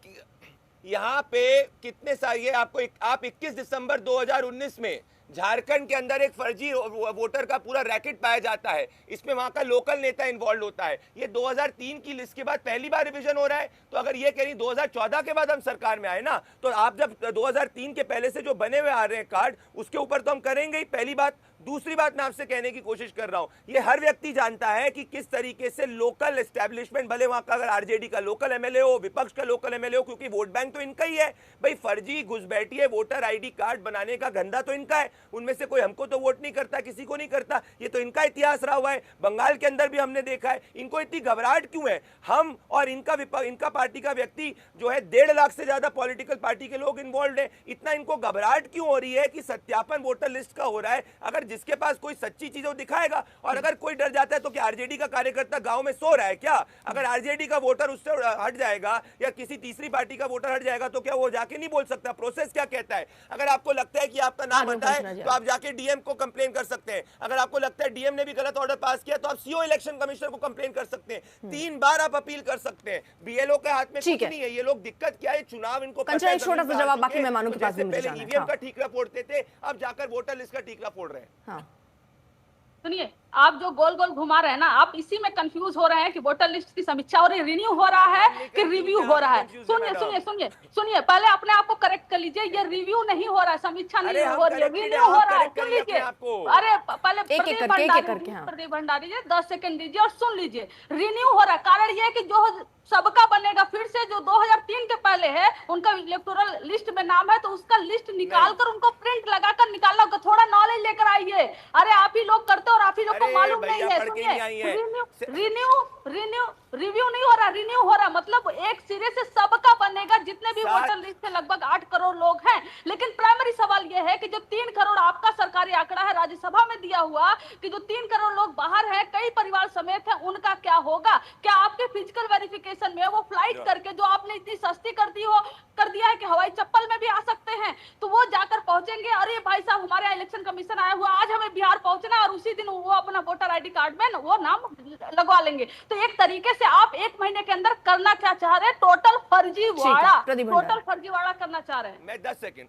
Speaker 10: यहाँ पे कितने साल, ये आपको आप 21 दिसंबर 2019 में झारखंड के अंदर एक फर्जी वोटर का पूरा रैकेट पाया जाता है, इसमें वहां का लोकल नेता इन्वॉल्व होता है। ये 2003 की लिस्ट के बाद पहली बार रिवीजन हो रहा है। तो अगर ये कह रही 2014 के बाद हम सरकार में आए ना, तो आप जब 2003 के पहले से जो बने हुए आ रहे हैं कार्ड, उसके ऊपर तो हम करेंगे ही, पहली बात। दूसरी बात मैं आपसे कहने की कोशिश कर रहा हूं, ये हर व्यक्ति जानता है कि किस तरीके से लोकल एस्टेब्लिशमेंट, भले वहां का अगर आरजेडी का लोकल एमएलए हो, विपक्ष का लोकल एमएलए हो, क्योंकि वोट बैंक तो इनका ही है भाई। फर्जी घुसपैठिए वोटर आईडी कार्ड बनाने का धंधा तो इनका है, उनमें से कोई हमको तो वोट नहीं करता, किसी को नहीं करता, ये तो इनका इतिहास रहा हुआ है। बंगाल के अंदर भी हमने देखा है। इनको इतनी घबराहट क्यों है? हम और इनका पार्टी का व्यक्ति जो है 1.5 लाख से ज्यादा पॉलिटिकल पार्टी के लोग इन्वॉल्व है, इतना इनको घबराहट क्यों हो रही है कि सत्यापन वोटर लिस्ट का हो रहा है? अगर जिसके पास कोई सच्ची चीज वो दिखाएगा, और अगर कोई डर जाता है तो क्या आरजेडी का कार्यकर्ता गांव में सो रहा है क्या? अगर आरजेडी का वोटर उससे हट जाएगा या किसी तीसरी पार्टी का वोटर हट जाएगा तो क्या वो जाके नहीं बोल सकता? प्रोसेस क्या कहता है? अगर आपको लगता है कि आपका नाम हटा है तो आप जाके डीएम को कंप्लेन कर सकते हैं। अगर आपको लगता है डीएम ने भी गलत ऑर्डर पास किया तो आप सीओ इलेक्शन कमिश्नर को कंप्लेन कर सकते हैं। 3 बार आप अपील कर सकते हैं। बीएलओ के हाथ में कुछ नहीं है। ये लोग दिक्कत क्या है? चुनाव इनको पता है।
Speaker 1: छोटा सा जवाब बाकी मेहमानों के पास भी मुझे
Speaker 10: पहले ईवीएम का ठीकरा फोड़ते थे, अब जाकर वोटर लिस्ट का ठीकरा फोड़ रहे हैं।
Speaker 11: सुनिए, आप जो गोल गोल घुमा रहे हैं ना, आप इसी में कंफ्यूज हो रहे हैं कि वोटर लिस्ट की समीक्षा और रिन्यू हो रहा है कि रिव्यू हो रहा है। सुनिए सुनिए सुनिए सुनिए, पहले अपने आप को करेक्ट कर लीजिए। ये रिव्यू नहीं हो रहा है, समीक्षा नहीं हो रही है, रिन्यू हो रहा है। सुन लीजिए, अरे पहले प्रदीप भंडारी जी 10 सेकंड दीजिए और सुन लीजिए। रिन्यू हो रहा है, कारण ये है कि जो सबका बनेगा फिर से, जो 2003 के पहले है उनका इलेक्टोरल लिस्ट में नाम है, तो उसका लिस्ट निकाल कर उनको प्रिंट लगाकर निकालना होगा। थोड़ा नॉलेज लेकर आइए। अरे आप ही लोग करते हो और आप ही लोग को मालूम नहीं है। रिव्यू नहीं हो रहा, रिन्यू हो रहा। मतलब एक सिरे से सबका बनेगा, जितने भी वोटर लिस्ट से लगभग 8 करोड़ लोग हैं। लेकिन प्राइमरी सवाल यह है कि जो 3 करोड़ आपका सरकारी आंकड़ा है राज्यसभा में दिया हुआ कि जो 3 करोड़ लोग बाहर हैं, कई परिवार समेत हैं, उनका क्या होगा? क्या आपके फिजिकल वेरिफिकेशन में वो फ्लाइट करके जो आपने इतनी सस्ती कर दिया है कि हवाई चप्पल में भी आ सकते हैं, तो वो जाकर पहुंचेंगे? अरे भाई साहब, हमारे यहाँ इलेक्शन कमीशन आया हुआ, आज हमें बिहार पहुंचना, और उसी दिन वो अपना वोटर आईडी कार्ड में वो नाम लगवा लेंगे। तो एक तरीके से आप 1 महीने के अंदर करना क्या चाह रहे हैं? टोटल फर्जीवाड़ा करना चाह रहे हैं।
Speaker 10: मैं 10 सेकंड,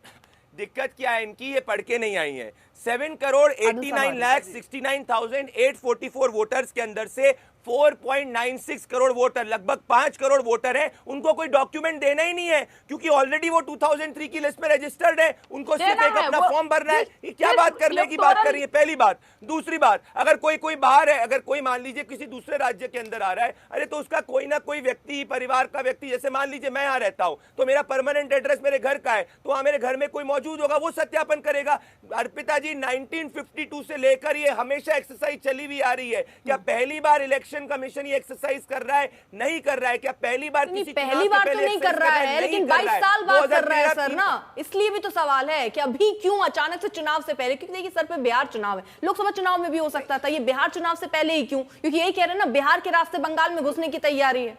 Speaker 10: दिक्कत क्या है इनकी? ये पढ़ के नहीं आई है। 7,89,69,844 वोटर्स के अंदर से 4.96 करोड़ वोटर, लगभग 5 करोड़ वोटर हैं, उनको कोई डॉक्यूमेंट देना ही नहीं है, क्योंकि ऑलरेडी वो 2003 की लिस्ट में रजिस्टर्ड है। उनको सिर्फ एक अपना फॉर्म भरना है। ये क्या बात करने की बात कर रही है? पहली बात। दूसरी बात, अगर कोई बाहर है, अगर कोई मान लीजिए किसी दूसरे राज्य के अंदर आ रहा है, अरे तो उसका कोई ना कोई व्यक्ति, परिवार का व्यक्ति, जैसे मान लीजिए मैं यहाँ रहता हूँ तो मेरा परमानेंट एड्रेस मेरे घर का है, तो वहां मेरे घर में कोई मौजूद होगा, वो सत्यापन करेगा। अर्पिता जी, 1952 से लेकर ये हमेशा एक्सरसाइज चली हुई आ रही है। क्या पहली बार इलेक्शन कमीशन ये एक्सरसाइज कर रहा है? नहीं कर रहा है। क्या पहली बार किसी
Speaker 1: पहली बार तो नहीं कर रहा है, लेकिन 22 साल बाद कर रहा है सर ना। इसलिए भी तो सवाल है कि अभी क्यों अचानक से चुनाव से पहले? क्योंकि देखिए सर पे बिहार चुनाव है, लोकसभा चुनाव में भी हो सकता था, ये बिहार चुनाव से पहले ही क्यों? क्योंकि यही कह रहे हैं ना, बिहार के रास्ते बंगाल में घुसने की तैयारी है।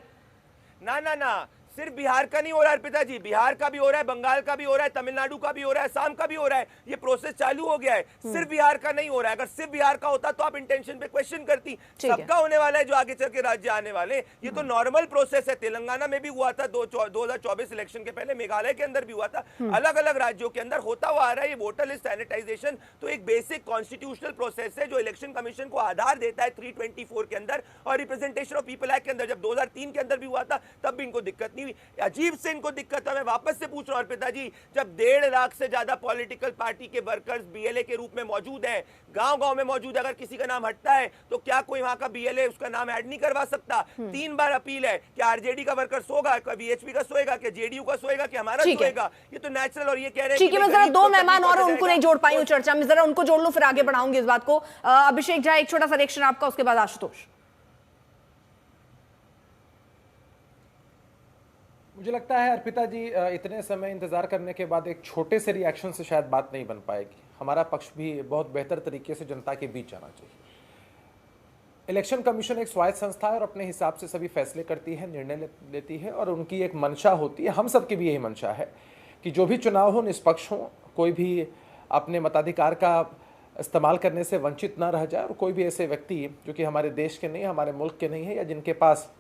Speaker 10: ना, सिर्फ बिहार का नहीं हो रहा है अर्पिता जी, बिहार का भी हो रहा है, बंगाल का भी हो रहा है, तमिलनाडु का भी हो रहा है, असम का भी हो रहा है। ये प्रोसेस चालू हो गया है, सिर्फ बिहार का नहीं हो रहा है। अगर सिर्फ बिहार का होता तो आप इंटेंशन पे क्वेश्चन करती। सबका होने वाला है जो आगे चल के राज्य आने वाले। ये तो नॉर्मल प्रोसेस है। तेलंगाना में भी हुआ था 2024 इलेक्शन के पहले, मेघालय के अंदर भी हुआ था, अलग अलग राज्यों के अंदर होता हुआ आ रहा है। ये वोटर लिस्ट सैनिटाइजेशन तो एक बेसिक कॉन्स्टिट्यूशनल प्रोसेस है जो इलेक्शन कमीशन को आधार देता है 324 के अंदर और रिप्रेजेंटेशन ऑफ पीपल एक्ट के अंदर। जब 2003 के अंदर भी हुआ था तब भी इनको दिक्कत नहीं हुई। अजीब से इनको दिक्कत है। मैं वापस से पूछ रहा हूं अर्पिता जी, जब 1.5 लाख से ज्यादा पॉलिटिकल पार्टी के वर्कर्स बीएलए के रूप में मौजूद हैं, गांव-गांव में मौजूद है, अगर किसी का नाम हटता है तो क्या कोई वहां का बीएलए उसका नाम ऐड नहीं करवा सकता? 3 बार अपील है कि आरजेडी का वर्कर सोगा, वीएचपी का सोएगा, कि जेडीयू का सोएगा, कि हमारा सोएगा? ये तो नेचुरल। और ये कह रहे हैं
Speaker 1: ठीक है, मैं जरा 2 मेहमान और उनको नहीं जोड़ पाई हूं चर्चा में, जरा उनको जोड़ लूं, फिर आगे बढ़ाऊंगी इस बात को। अभिषेक झा, एक छोटा सा रिएक्शन आपका, उसके बाद आशुतोष।
Speaker 12: मुझे लगता है अर्पिता जी, इतने समय इंतजार करने के बाद एक छोटे से रिएक्शन से शायद बात नहीं बन पाएगी। हमारा पक्ष भी बहुत बेहतर तरीके से जनता के बीच जाना चाहिए। इलेक्शन कमीशन एक स्वायत्त संस्था है और अपने हिसाब से सभी फैसले करती है, निर्णय लेती है और उनकी एक मंशा होती है। हम सबकी भी यही मंशा है कि जो भी चुनाव हो निष्पक्ष हो, कोई भी अपने मताधिकार का इस्तेमाल करने से वंचित ना रह जाए और कोई भी ऐसे व्यक्ति जो कि हमारे देश के नहीं, हमारे मुल्क के नहीं है या जिनके पास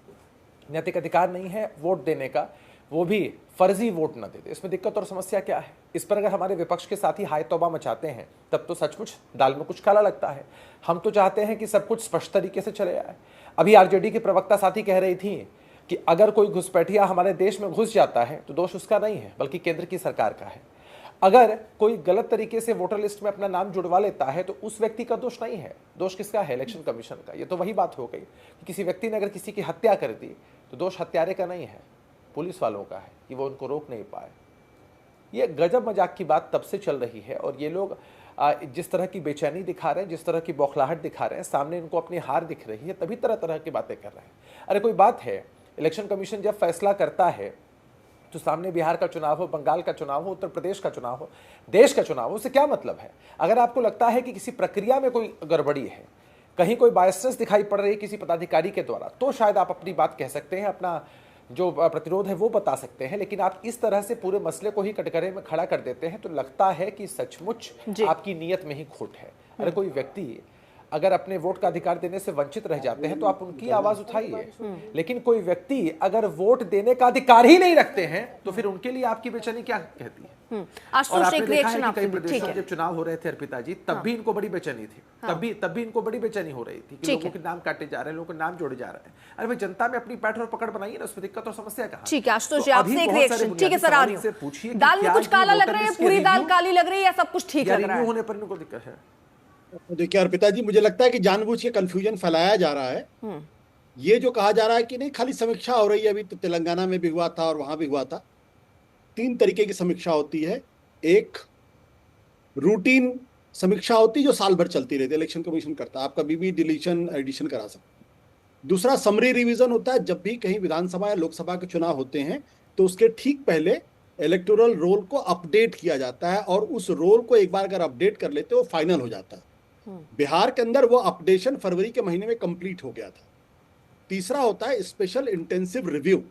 Speaker 12: नैतिक अधिकार नहीं है वोट देने का, वो भी फर्जी वोट न दे दे। इसमें दिक्कत और समस्या क्या है? इस पर अगर हमारे विपक्ष के साथी हाय तौबा मचाते हैं तब तो सचमुच दाल में कुछ काला लगता है। हम तो चाहते हैं कि सब कुछ स्पष्ट तरीके से चले आए। अभी आरजेडी की प्रवक्ता साथी कह रही थी कि अगर कोई घुसपैठिया हमारे देश में घुस जाता है तो दोष उसका नहीं है बल्कि केंद्र की सरकार का है। अगर कोई गलत तरीके से वोटर लिस्ट में अपना नाम जुड़वा लेता है तो उस व्यक्ति का दोष नहीं है, दोष किसका है? इलेक्शन कमीशन का। ये तो वही बात हो गई कि किसी व्यक्ति ने अगर किसी की हत्या कर दी तो दोष हत्यारे का नहीं है, पुलिस वालों का है कि वो उनको रोक नहीं पाए। ये गजब मजाक की बात तब से चल रही है और ये लोग जिस तरह की बेचैनी दिखा रहे हैं, जिस तरह की बौखलाहट दिखा रहे हैं, सामने इनको अपनी हार दिख रही है, तभी तरह तरह की बातें कर रहे हैं। अरे कोई बात है, इलेक्शन कमीशन जब फैसला करता है तो सामने बिहार का चुनाव हो, बंगाल का चुनाव हो, उत्तर प्रदेश का चुनाव हो, देश का चुनाव हो, उससे क्या मतलब है? अगर आपको लगता है कि किसी प्रक्रिया में कोई गड़बड़ी है, कहीं कोई बायसनेस दिखाई पड़ रही है किसी पदाधिकारी के द्वारा, तो शायद आप अपनी बात कह सकते हैं, अपना जो प्रतिरोध है वो बता सकते हैं। लेकिन आप इस तरह से पूरे मसले को ही कटघरे में खड़ा कर देते हैं तो लगता है कि सचमुच आपकी नीयत में ही खोट है। अरे कोई व्यक्ति अगर अपने वोट का अधिकार देने से वंचित रह जाते हैं तो आप उनकी आवाज उठाइए, लेकिन कोई व्यक्ति अगर वोट देने का अधिकार ही नहीं रखते हैं तो फिर उनके लिए आपकी बेचैनी क्या कहती है? और आपने देखा है कि कई प्रदेशों में जब चुनाव हो रहे थे अर्पिता जी, तब भी इनको बड़ी बेचैनी थी, तब भी इनको बड़ी बेचैनी हो रही थी कि लोगों के नाम काटे जा रहे हैं, लोगों के नाम जोड़े जा रहे हैं। अरे भाई, जनता में अपनी पैठ और पकड़ बनाइए ना, उसमें दिक्कत और समस्या कहाँ?
Speaker 1: ठीक है आशुतोष जी, आपसे एक रिएक्शन। ठीक है सर, आ रही हूं। दाल में कुछ काला लग रहा है, पूरी दाल काली लग रही है या सब कुछ ठीक लग रहा है?
Speaker 12: होने पर इनको दिक्कत है।
Speaker 13: देखिए अर्पिता जी, मुझे लगता है कि जानबूझ के कंफ्यूजन फैलाया जा रहा है। ये जो कहा जा रहा है कि नहीं खाली समीक्षा हो रही है, अभी तो तेलंगाना में भी हुआ था और वहां भी हुआ था। 3 तरीके की समीक्षा होती है। एक रूटीन समीक्षा होती है जो साल भर चलती रहती है, इलेक्शन कमीशन करता है, आप कभी भी डिलीशन एडिशन करा सकते हैं। दूसरा समरी रिवीजन होता है, जब भी कहीं विधानसभा या लोकसभा के चुनाव होते हैं तो उसके ठीक पहले इलेक्टोरल रोल को अपडेट किया जाता है और उस रोल को एक बार अगर अपडेट कर लेते हो फाइनल हो जाता है। बिहार के अंदर वो अपडेशन फरवरी के महीने में कंप्लीट हो गया था। तीसरा होता है स्पेशल इंटेंसिव रिव्यू।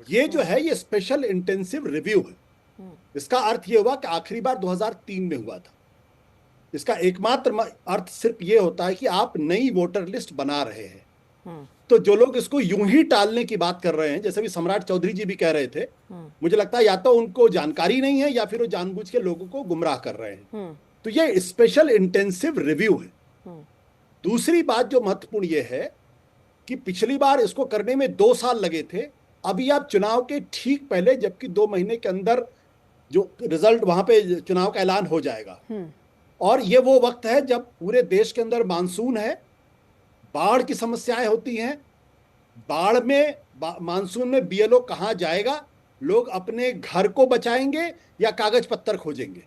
Speaker 13: ये जो है ये स्पेशल इंटेंसिव रिव्यू है। इसका अर्थ ये हुआ कि आखिरी बार 2003 में हुआ था। इसका एकमात्र अर्थ सिर्फ ये होता है कि आप नई वोटर लिस्ट बना रहे हैं। तो जो लोग इसको यूं ही टालने की बात कर रहे हैं, जैसे भी सम्राट चौधरी जी भी कह रहे थे, मुझे लगता है या तो उनको जानकारी नहीं है या फिर वो जानबूझ के लोगों को गुमराह कर रहे हैं। तो ये स्पेशल इंटेंसिव रिव्यू है। दूसरी बात जो महत्वपूर्ण ये है कि पिछली बार इसको करने में 2 साल लगे थे। अभी आप चुनाव के ठीक पहले, जबकि 2 महीने के अंदर जो रिजल्ट वहां पे चुनाव का ऐलान हो जाएगा, और ये वो वक्त है जब पूरे देश के अंदर मानसून है, बाढ़ की समस्याएं होती हैं। बाढ़ में मानसून में बीएलओ कहां जाएगा? लोग अपने घर को बचाएंगे या कागज पत्थर खोजेंगे?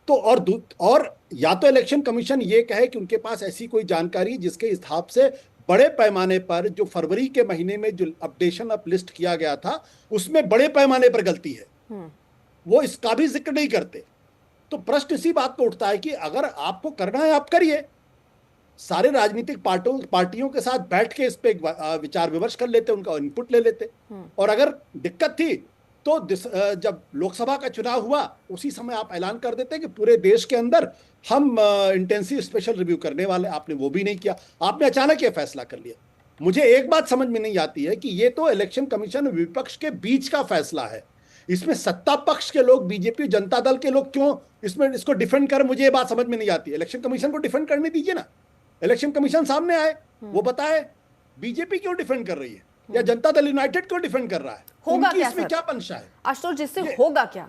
Speaker 13: तो और या तो इलेक्शन कमीशन ये कहे कि उनके पास ऐसी कोई जानकारी जिसके हिसाब से बड़े पैमाने पर जो फरवरी के महीने में जो अपडेशन ऑफ लिस्ट किया गया था उसमें बड़े पैमाने पर गलती है, वो इसका भी जिक्र नहीं करते। तो प्रश्न इसी बात को उठता है कि अगर आपको करना है आप करिए, सारे राजनीतिक पार्टियों के साथ बैठ के इस पे विचार विमर्श कर लेते, उनका इनपुट ले लेते। और अगर दिक्कत थी तो जब लोकसभा का चुनाव हुआ उसी समय आप ऐलान कर देते कि पूरे देश के अंदर हम इंटेंसिव स्पेशल रिव्यू करने वाले। आपने वो भी नहीं किया, आपने अचानक ये फैसला कर लिया। मुझे एक बात समझ में नहीं आती है कि ये तो इलेक्शन कमीशन विपक्ष के बीच का फैसला है, इसमें सत्ता पक्ष के लोग, बीजेपी जनता दल के लोग क्यों इसको डिफेंड कर, मुझे ये बात समझ में नहीं आती है। इलेक्शन कमीशन को डिफेंड करने दीजिए ना, इलेक्शन कमीशन सामने आए, वो बताए बीजेपी क्यों डिफेंड कर रही है या जनता दल यूनाइटेड क्यों डिफेंड कर रहा है,
Speaker 1: होगा क्या
Speaker 13: इसमें क्या पंशा है?
Speaker 1: आशुतोष, जिससे होगा क्या?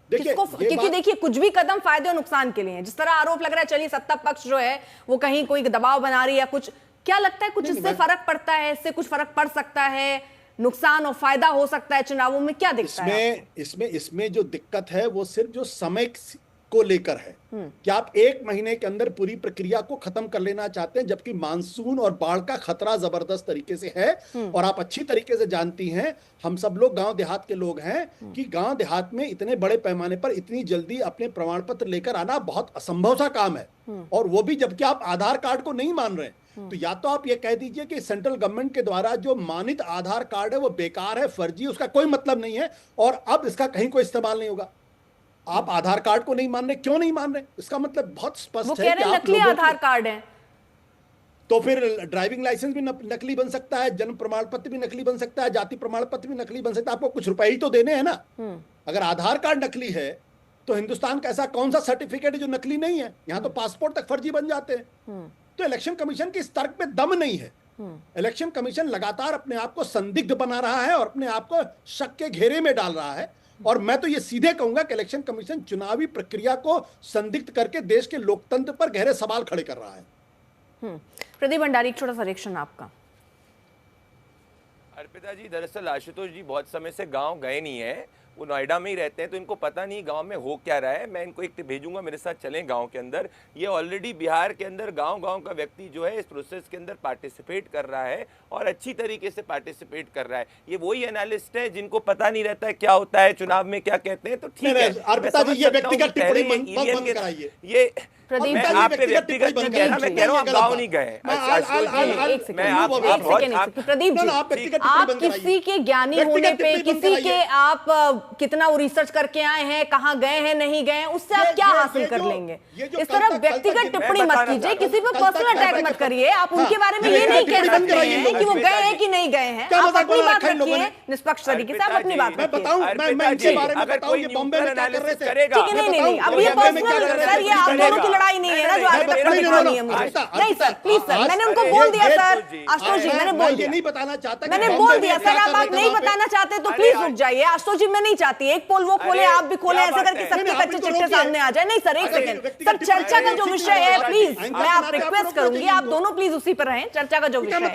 Speaker 1: क्योंकि देखिए कुछ भी कदम फायदे और नुकसान के लिए है। जिस तरह आरोप लग रहा है, चलिए सत्ता पक्ष जो है वो कहीं कोई दबाव बना रही है, कुछ क्या लगता है कुछ इससे फर्क पड़ता है? इससे कुछ फर्क पड़ सकता है, नुकसान और फायदा हो सकता है चुनावों में, क्या दिखता है?
Speaker 13: इसमें जो दिक्कत है वो सिर्फ जो समय को लेकर है कि आप 1 महीने के अंदर पूरी प्रक्रिया को खत्म कर लेना चाहते हैं, जबकि मानसून और बाढ़ का खतरा जबरदस्त तरीके से है। और आप अच्छी तरीके से जानती हैं, हम सब लोग गांव देहात के लोग हैं, कि गांव देहात में इतने बड़े पैमाने पर इतनी जल्दी अपने प्रमाण पत्र लेकर आना बहुत असंभव सा काम है। और वो भी जबकि आप आधार कार्ड को नहीं मान रहे। तो या तो आप ये कह दीजिए कि सेंट्रल गवर्नमेंट के द्वारा जो मानित आधार कार्ड है वो बेकार है, फर्जी, उसका कोई मतलब नहीं है और अब इसका कहीं कोई इस्तेमाल नहीं होगा। आप आधार कार्ड को नहीं मान रहे, क्यों नहीं मान रहे? इसका मतलब बहुत स्पष्ट है
Speaker 1: कि नकली आधार कार्ड है,
Speaker 13: तो फिर ड्राइविंग लाइसेंस भी नकली बन सकता है, जन्म प्रमाण पत्र भी नकली बन सकता है, जाति प्रमाण पत्र भी नकली बन सकता है। आपको कुछ रुपए ही तो देने हैं ना। अगर आधार कार्ड नकली है तो हिंदुस्तान का ऐसा कौन सा सर्टिफिकेट है जो नकली नहीं है? यहाँ तो पासपोर्ट तक फर्जी बन जाते हैं। तो इलेक्शन कमीशन के इस तर्क पे दम नहीं है। इलेक्शन कमीशन लगातार अपने आप को संदिग्ध बना रहा है और अपने आप को शक के घेरे में डाल रहा है। और मैं तो ये सीधे कहूंगा कि इलेक्शन कमीशन चुनावी प्रक्रिया को संदिग्ध करके देश के लोकतंत्र पर गहरे सवाल खड़े कर रहा है।
Speaker 1: प्रदीप भंडारी, छोटा सा रिएक्शन आपका।
Speaker 10: अर्पिता जी, दरअसल आशुतोष जी बहुत समय से गांव गए नहीं है, वो नोएडा में ही रहते हैं, तो इनको पता नहीं गांव में हो क्या रहा है। मैं इनको एक भेजूंगा, मेरे साथ चलें गांव के अंदर। ये ऑलरेडी बिहार के अंदर गांव-गांव का व्यक्ति जो है इस प्रोसेस के अंदर पार्टिसिपेट कर रहा है और अच्छी तरीके से पार्टिसिपेट कर रहा है। ये वही एनालिस्ट है जिनको पता नहीं रहता है क्या होता है चुनाव में, क्या कहते हैं। तो ठीक है,
Speaker 13: अर्पिता जी, ये व्यक्तिगत टिप्पणी बंद कराइए।
Speaker 10: ये मैं आप पे व्यक्तिगत नहीं कह रहा, मैं कह रहा हूँ आप गाँव नहीं गए।
Speaker 1: आप किसी के ज्ञानी होने पे, किसी के आप कितना वो रिसर्च करके आए हैं, कहाँ गए हैं, नहीं गए हैं, उससे आप क्या हासिल कर लेंगे? इस तरह व्यक्तिगत टिप्पणी मत कीजिए, किसी पे पर्सनल अटैक मत करिए। आप उनके बारे में ये नहीं कह सकते हैं कि वो गए हैं कि नहीं गए हैं। आप अपनी बात रखिए निष्पक्ष तरीके से, आप अपनी बात रखिए। नहीं, अब ये पर्सनल सर, ये आप दोनों की लड़ाई नहीं है ना जो आज तक दिखानी है मुझे। नहीं सर, प्लीज सर, मैंने उनको बोल दिया सर, आशुतोष जी मैंने बोल दिया,
Speaker 13: नहीं बताना चाहता,
Speaker 1: मैंने बोल दिया सर। आप नहीं बताना चाहते तो प्लीज रुक जाइए। आशुतोष जी मैं नहीं चाहती एक पोल वो खोले, आप भी खोले, ऐसे करके सबके कच्चे चिट्ठे सामने आ जाए। नहीं सर, एक सेकंड सर, चर्चा का जो विषय है प्लीज, मैं आप रिक्वेस्ट करूंगी आप दोनों प्लीज उसी पर रहें। चर्चा का जो विषय है,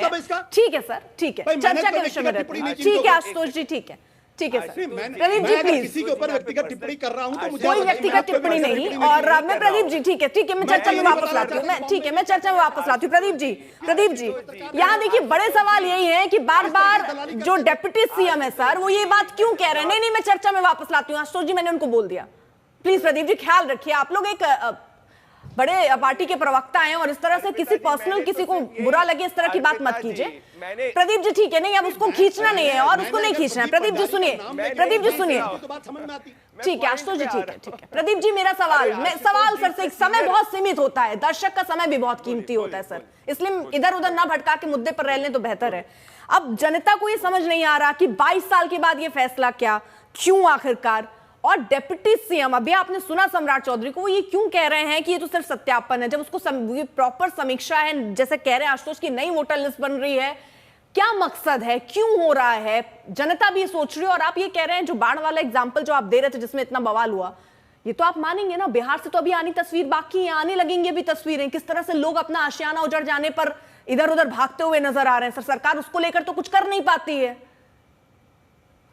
Speaker 1: ठीक है सर, ठीक है, चर्चा के विषय में रहते हैं। ठीक है आशुतोष जी, ठीक है, ठीक है सर। प्रदीप जी प्लीज,
Speaker 13: किसी के ऊपर व्यक्तिगत टिप्पणी कर रहा हूं तो मुझे
Speaker 1: कोई व्यक्तिगत टिप्पणी नहीं। और मैं प्रदीप जी, ठीक है, ठीक है, मैं चर्चा में वापस लाती हूँ, मैं ठीक है, मैं चर्चा में वापस लाती हूँ। प्रदीप जी यहाँ देखिए, बड़े सवाल यही है कि बार बार जो डेप्यूटी सीएम है सर, वो ये बात क्यों कह रहे हैं? नहीं, मैं चर्चा में वापस लाती हूँ आशुतोष जी, मैंने उनको बोल दिया। प्लीज प्रदीप जी ख्याल रखिए, आप लोग एक बड़े पार्टी के प्रवक्ता हैं और इस तरह से किसी पर्सनल किसी को बुरा लगे इस तरह की बात मत कीजिए। प्रदीप जी ठीक है, नहीं अब उसको खींचना नहीं है और उसको नहीं खींचना है। प्रदीप जी सुनिए, प्रदीप जी सुनिए, ठीक है आशुतोष जी, ठीक है, ठीक है। प्रदीप जी मेरा सवाल सर से, समय बहुत सीमित होता है, दर्शक का समय भी बहुत कीमती होता है सर, इसलिए इधर उधर ना भटका के मुद्दे पर रह लें तो बेहतर है। अब जनता को ये समझ नहीं आ रहा कि 22 साल के बाद ये फैसला क्या, क्यों आखिरकार? और डेप्यूटी सीएम, अभी आपने सुना सम्राट चौधरी को, वो ये क्यों कह रहे हैं कि ये तो सिर्फ सत्यापन है, जब उसको प्रॉपर समीक्षा है, जैसे कह रहे हैं आशुतोष की नई वोटर लिस्ट बन रही है, क्या मकसद है, क्यों हो रहा है? जनता भी सोच रही है। और आप ये कह रहे हैं, जो बाढ़ वाला एग्जाम्पल जो आप दे रहे थे जिसमें इतना बवाल हुआ, ये तो आप मानेंगे ना, बिहार से तो अभी आनी तस्वीर बाकी है, आने लगेंगी अभी तस्वीरें, किस तरह से लोग अपना आशियाना उजड़ जाने पर इधर उधर भागते हुए नजर आ रहे हैं। सरकार उसको लेकर तो कुछ कर नहीं पाती है।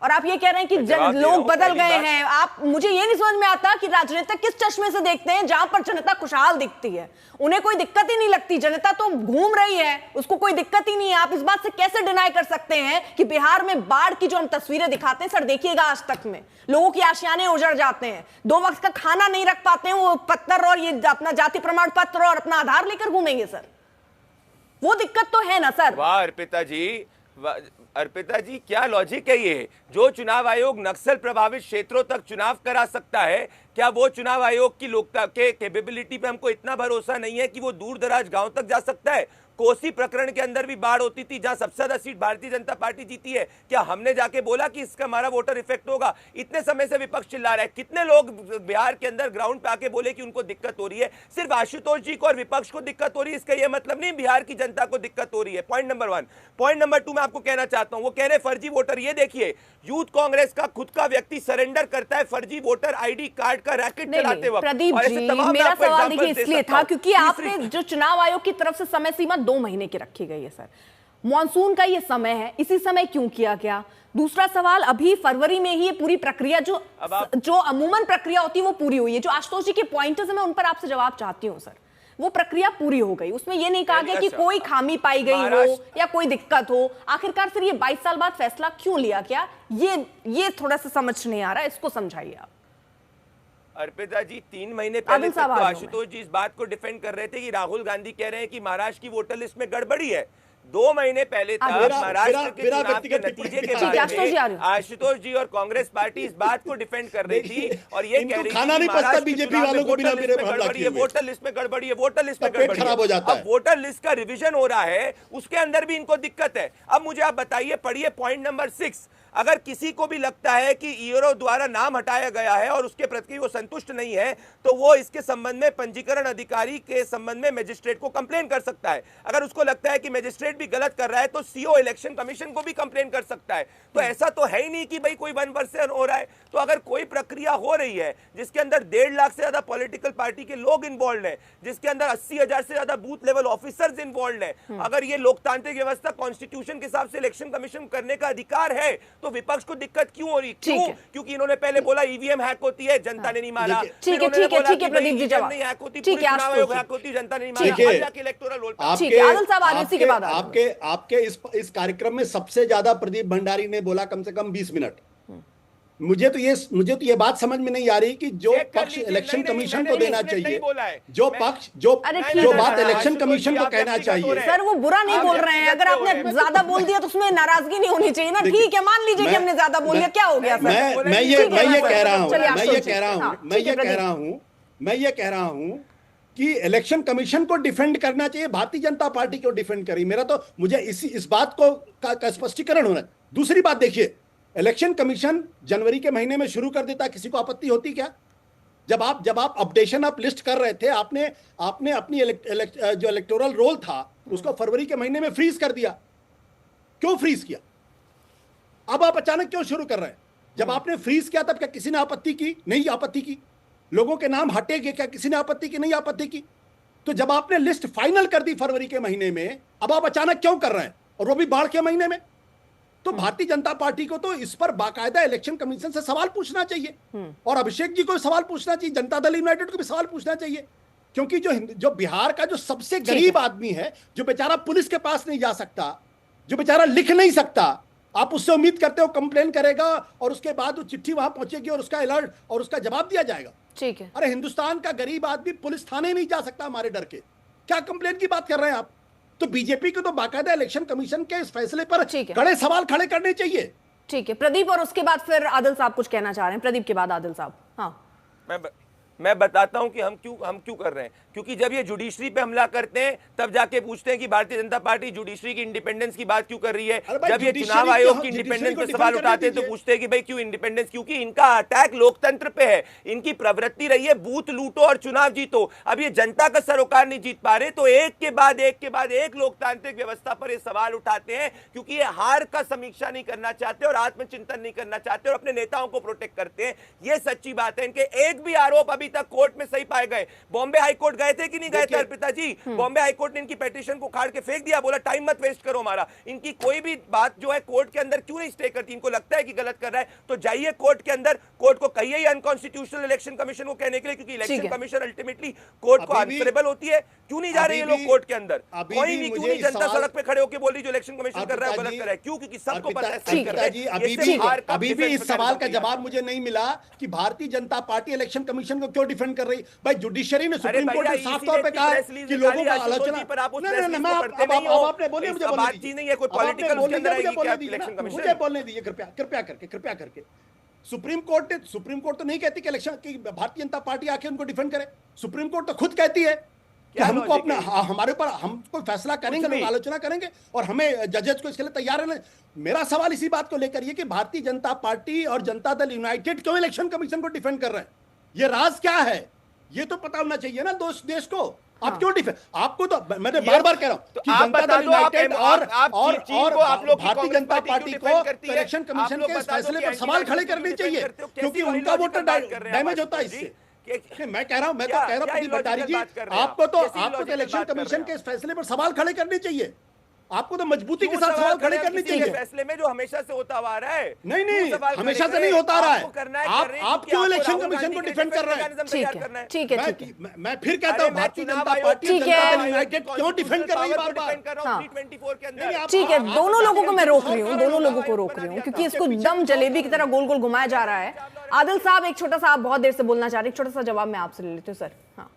Speaker 1: और आप ये कह रहे हैं कि लोग बदल गए हैं। आप, मुझे ये नहीं समझ में आता कि राजनीतिक किस चश्मे से देखते हैं जहां पर जनता खुशहाल दिखती है, उन्हें कोई दिक्कत ही नहीं लगती, जनता तो घूम रही है, उसको कोई दिक्कत ही नहीं है। आप इस बात से कैसे डिनाई कर सकते हैं कि बिहार में बाढ़ की जो हम तस्वीरें दिखाते हैं सर, देखिएगा आज तक में लोगों की आशियाने उजड़ जाते हैं, 2 वक्त का खाना नहीं रख पाते हैं, वो पत्थर और ये अपना जाति प्रमाण पत्र और अपना आधार लेकर घूमेंगे सर, वो दिक्कत तो है ना सर।
Speaker 10: वाह अर्पिता जी, क्या लॉजिक है ये? जो चुनाव आयोग नक्सल प्रभावित क्षेत्रों तक चुनाव करा सकता है, क्या वो चुनाव आयोग की लोकता के कैपेबिलिटी पे हमको इतना भरोसा नहीं है कि वो दूर दराज गांव तक जा सकता है? कोसी प्रकरण के अंदर भी बाढ़ होती थी जहां सबसे ज्यादा सीट भारतीय जनता पार्टी जीती है, क्या हमने जाके बोला कि इसका हमारा वोटर इफेक्ट होगा? इतने समय से विपक्ष चिल्ला रहा है, कितने लोग बिहार के अंदर ग्राउंड पे आके बोले कि उनको दिक्कत हो रही है? सिर्फ आशुतोष जी को और विपक्ष को दिक्कत हो रही है, इसका यह मतलब नहीं बिहार की जनता को दिक्कत हो रही है। Point number 1। पॉइंट नंबर 2 मैं आपको कहना चाहता हूं, वो कह रहे फर्जी वोटर। ये देखिए, यूथ कांग्रेस का खुद का व्यक्ति सरेंडर करता है फर्जी वोटर आईडी कार्ड का रैकेट चलाते वक्त।
Speaker 1: प्रदीप जी, मेरा सवाल देखिए इसलिए था क्योंकि आपने जो चुनाव आयोग की तरफ से समय सीमा 2 महीने की रखी गई है सर, मॉनसून का ये समय है, इसी समय क्यों किया गया? दूसरा सवाल, अभी फरवरी में ही ये पूरी प्रक्रिया जो अमूमन प्रक्रिया होती है वो पूरी हुई है। जो आशुतोष जी के पॉइंटर्स है मैं उन पर आपसे जवाब चाहती हूँ सर, वो प्रक्रिया पूरी हो गई, उसमें ये नहीं कहा गया कि कोई खामी पाई गई हो या कोई दिक्कत हो। आखिरकार फिर ये 22 साल बाद फैसला क्यों लिया गया, ये थोड़ा सा समझ नहीं आ रहा है, इसको समझाइए आप।
Speaker 10: अर्पिता जी, 3 महीने पहले तक तो आशुतोष जी इस बात को डिफेंड कर रहे थे कि राहुल गांधी कह रहे हैं कि महाराष्ट्र की वोटर लिस्ट में गड़बड़ी है। 2 महीने पहले तक महाराष्ट्र के
Speaker 13: मेरा
Speaker 10: चुनाव के
Speaker 13: व्यक्तिगत
Speaker 10: नतीजे के
Speaker 1: ठीक है, आशुतोष जी आ
Speaker 10: बारे
Speaker 1: रहे
Speaker 10: में
Speaker 1: हो।
Speaker 10: आशुतोष जी और कांग्रेस पार्टी इस बात को डिफेंड कर रही थी और ये
Speaker 13: इनको
Speaker 10: कह रही
Speaker 13: खाना
Speaker 10: थी
Speaker 13: नहीं
Speaker 10: कि
Speaker 13: पचता
Speaker 10: महाराष्ट्र के
Speaker 13: बीजेपी
Speaker 10: चुनाव में
Speaker 13: वालों को बिना
Speaker 10: वोटर
Speaker 13: मेरे
Speaker 10: लिस्ट में
Speaker 13: हमला
Speaker 10: गड़बड़ी
Speaker 13: किए
Speaker 10: है,
Speaker 13: हुए।
Speaker 10: वोटर लिस्ट में गड़बड़ी है, वोटर लिस्ट में
Speaker 13: तब पेट
Speaker 10: गड़बड़ी
Speaker 13: खराब हो जाता
Speaker 10: अब
Speaker 13: है।
Speaker 10: वोटर लिस्ट का रिवीजन हो रहा है, उसके अंदर भी इनको दिक्कत है। अब मुझे आप बताइए, पढ़िए पॉइंट नंबर 6, अगर किसी को भी लगता है कि ईओ द्वारा नाम हटाया गया है और उसके प्रति वो संतुष्ट नहीं है, तो वो इसके संबंध में पंजीकरण अधिकारी के संबंध में मजिस्ट्रेट को कंप्लेन कर सकता है। अगर उसको लगता है कि मजिस्ट्रेट भी गलत कर रहा है तो सीओ इलेक्शन कमीशन को भी कंप्लेन कर सकता है। तो ऐसा तो है ही नहीं कि भाई कोई 1% हो रहा है। तो अगर कोई प्रक्रिया हो रही है जिसके अंदर 1.5 लाख से ज्यादा पॉलिटिकल पार्टी के लोग इन्वॉल्व हैं, जिसके अंदर 80,000 से ज्यादा बूथ लेवल ऑफिसर्स इन्वॉल्व हैं, अगर ये लोकतांत्रिक व्यवस्था कॉन्स्टिट्यूशन के हिसाब से इलेक्शन कमीशन करने का अधिकार है, तो विपक्ष को दिक्कत क्यों हो रही? क्यों? क्योंकि इन्होंने पहले बोला ईवीएम हैक होती है, जनता ने नहीं माना।
Speaker 1: ठीक है प्रदीप जी, जवाब
Speaker 10: नहीं हैक होती,
Speaker 1: ठीक है,
Speaker 10: चुनाव आयोग हैक होती, जनता ने नहीं माना।
Speaker 13: ठीक है।
Speaker 10: अब जाके इलेक्टोरल रोल पे
Speaker 1: ठीक है, आदिल साहब आदिल के बाद
Speaker 13: आपके इस कार्यक्रम में सबसे ज्यादा प्रदीप भंडारी ने बोला कम से कम 20 मिनट। मुझे तो ये बात समझ में नहीं आ रही कि जो पक्ष इलेक्शन कमीशन को देना चाहिए, जो पक्ष जो बात इलेक्शन कमीशन को कहना चाहिए।
Speaker 1: सर वो बुरा नहीं बोल रहे हैं, अगर आपने ज्यादा बोल दिया तो उसमें नाराजगी नहीं होनी चाहिए ना। ठीक है, मान लीजिए कि हमने ज्यादा बोल दिया, क्या हो गया सर?
Speaker 13: मैं ये कह रहा हूं कि इलेक्शन कमीशन को डिफेंड करना चाहिए, भारतीय जनता पार्टी को डिफेंड करी। मुझे इस बात का स्पष्टीकरण होना है। दूसरी बात देखिए, इलेक्शन कमीशन जनवरी के महीने में शुरू कर देता, किसी को आपत्ति होती क्या? जब आप अपडेशन ऑफ लिस्ट कर रहे थे, आपने अपनी जो इलेक्टोरल रोल था उसको फरवरी के महीने में फ्रीज कर दिया। क्यों फ्रीज किया? अब आप अचानक क्यों शुरू कर रहे हैं? जब आपने फ्रीज किया तब क्या किसी ने आपत्ति की? नहीं आपत्ति की। लोगों के नाम हटे गए, क्या किसी ने आपत्ति की? नहीं आपत्ति की। तो जब आपने लिस्ट फाइनल कर दी फरवरी के महीने में, अब आप अचानक क्यों कर रहे हैं, और वो भी बाढ़ के महीने में? तो भारतीय जनता पार्टी को तो इस पर बाकायदा इलेक्शन कमीशन से सवाल पूछना चाहिए, और अभिषेक जी को सवाल पूछना चाहिए, जनता दल यूनाइटेड को भी सवाल पूछना चाहिए। क्योंकि जो बिहार का जो सबसे गरीब आदमी है, जो बेचारा पुलिस के पास नहीं जा सकता, जो बेचारा लिख नहीं सकता, आप उससे उम्मीद करते हो कंप्लेन करेगा और उसके बाद वो चिट्ठी वहां पहुंचेगी और उसका अलर्ट और उसका जवाब दिया जाएगा।
Speaker 1: ठीक है।
Speaker 13: अरे हिंदुस्तान का गरीब आदमी पुलिस थाने नहीं जा सकता हमारे डर के, क्या कंप्लेन की बात कर रहे हैं आप? तो बीजेपी को तो बाकायदा इलेक्शन कमीशन के इस फैसले पर कड़े सवाल खड़े करने चाहिए।
Speaker 1: ठीक है प्रदीप, और उसके बाद फिर आदिल साहब कुछ कहना चाह रहे हैं। प्रदीप के बाद आदिल साहब। हाँ,
Speaker 10: मैं बताता हूं कि हम क्यों कर रहे हैं। क्योंकि जब ये जुडिशरी पे हमला करते हैं तब जाके पूछते हैं कि भारतीय जनता पार्टी जुडिशरी की इंडिपेंडेंस की बात क्यों कर रही है। जब ये चुनाव आयोग की इंडिपेंडेंस पे सवाल उठाते हैं तो पूछते हैं कि भाई क्यों इंडिपेंडेंस? क्योंकि इनका अटैक लोकतंत्र पे है, इनकी प्रवृत्ति रही है बूथ लूटो और चुनाव जीतो। अब ये जनता का सरोकार नहीं जीत पा रहे तो एक के बाद एक लोकतांत्रिक व्यवस्था पर ये सवाल उठाते हैं, क्योंकि ये हार का समीक्षा नहीं करना चाहते और आत्मचिंतन नहीं करना चाहते और अपने नेताओं को प्रोटेक्ट करते हैं। ये सच्ची बात है। इनके एक भी आरोप अभी तक कोर्ट में सही पाए गए। बॉम्बे हाईकोर्ट गए थे कि नहीं गए थे अर्पिता जी? बॉम्बे हाईकोर्ट ने इनकी पिटीशन को खाड़ के फेंक दिया, बोला टाइम मत वेस्ट करो हमारा। इनकी कोई भी बात जो है कोर्ट के अंदर क्यों नहीं स्टे करती? इनको लगता है कि गलत कर रहा है तो जाइए कोर्ट के अंदर, कोर्ट को कहिए अनकॉन्स्टिट्यूशनल इलेक्शन कमीशन को कहने के लिए, क्योंकि इलेक्शन कमीशन अल्टीमेटली कोर्ट को आंसरेबल होती है। क्यों नहीं जा रहे ये लोग कोर्ट के अंदर? कोई नहीं, क्यों नहीं जनता सड़क पे खड़े होकर बोल रही जो इलेक्शन कमीशन कर रहा है गलत कर रहा है? क्यों? क्योंकि सबको पता है सही कर रहा है।
Speaker 13: अभी भी इस सवाल का जवाब मुझे नहीं मिला कि Bharatiya Janata party election commission को क्यों डिफेंड कर रही। भाई जुडिशरी ने सुप्रीम कोर्ट ने साफ तौर पे कहा कि लोगों का आलोचना पर आप आपने बोलिए, मुझे बोलने दीजिए। नहीं है कोई पॉलिटिकल उसके अंदर आएगी क्या इलेक्शन कमीशन? मुझे बोलने दीजिए कृपया करके। सुप्रीम कोर्ट तो नहीं कहती कि इलेक्शन की भारतीय जनता पार्टी आके उनको डिफेंड करे। सुप्रीम कोर्ट तो खुद कहती है कि हमको अपना हमारे ऊपर हम कोई फैसला करेंगे, लोग आलोचना करेंगे और हमें जजेस को इसके लिए तैयार रहना। मेरा सवाल इसी बात को लेकर ये कि भारतीय जनता पार्टी और जनता दल यूनाइटेड क्यों इलेक्शन कमीशन को डिफेंड कर रहे हैं? ये राज क्या है ये तो पता होना चाहिए ना देश को। आप क्यों डिफेंड? आपको तो मैं बार कह रहा हूं कि जनता दल यूनाइटेड और भारतीय जनता पार्टी को इलेक्शन कमीशन के इस फैसले पर सवाल खड़े करने चाहिए, क्योंकि उनका वोटर डैमेज होता है इससे। मैं कह रहा हूं प्रदीप भंडारी जी, आपको तो इलेक्शन कमीशन के इस फैसले पर सवाल खड़े करने चाहिए। आपको तो मजबूती के साथ सवाल खड़े करने चाहिए।
Speaker 10: फैसले में जो हमेशा से होता आ रहा है।
Speaker 13: नहीं हमेशा से नहीं होता आ रहा है। आप क्यों इलेक्शन कमीशन को डिफेंड कर रहे हैं?
Speaker 1: ठीक है।
Speaker 13: मैं फिर कहता हूं भारतीय जनता पार्टी जनता दल यूनाइटेड क्यों डिफेंड कर रही है बार-बार?
Speaker 1: ठीक है, दोनों लोगों को मैं रोक रही हूँ, क्योंकि इसको दम जलेबी की तरह गोल गोल घुमाया जा रहा है। आदिल साहब एक छोटा सा, आप बहुत देर से बोलना चाह रहे हैं, छोटा सा जवाब मैं आपसे ले लेती हूँ सर। हाँ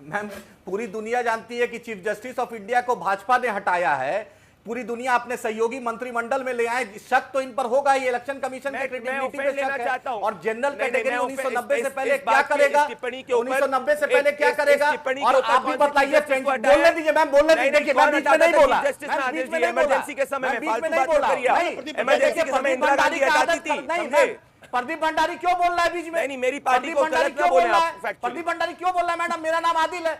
Speaker 9: मैम पूरी दुनिया जानती है कि चीफ जस्टिस ऑफ इंडिया को भाजपा ने हटाया है, पूरी दुनिया अपने सहयोगी मंत्रिमंडल में ले आए, शक तो इन पर होगा ही, इलेक्शन कमीशन के क्रेडिबिलिटी पे शक है। और जनरल कैटेगरी 1990 से पहले क्या करेगा, 1990 से पहले क्या करेगा, और आप भी बताइए। बोलने दीजिए मैम, बोलने दीजिए। देखिए मैं बीच में नहीं बोला,
Speaker 10: इमरजेंसी के समय में फालतू बात मत करिए।
Speaker 9: इमरजेंसी के समय इंदिरा गांधी की आजादी थी। प्रदीप भंडारी क्यों बोल रहा है बीच में?
Speaker 10: नहीं, मेरी पार्टी को गलत ना बोले आप।
Speaker 9: प्रदीप भंडारी क्यों बोल रहा है? मैडम मेरा नाम आदिल है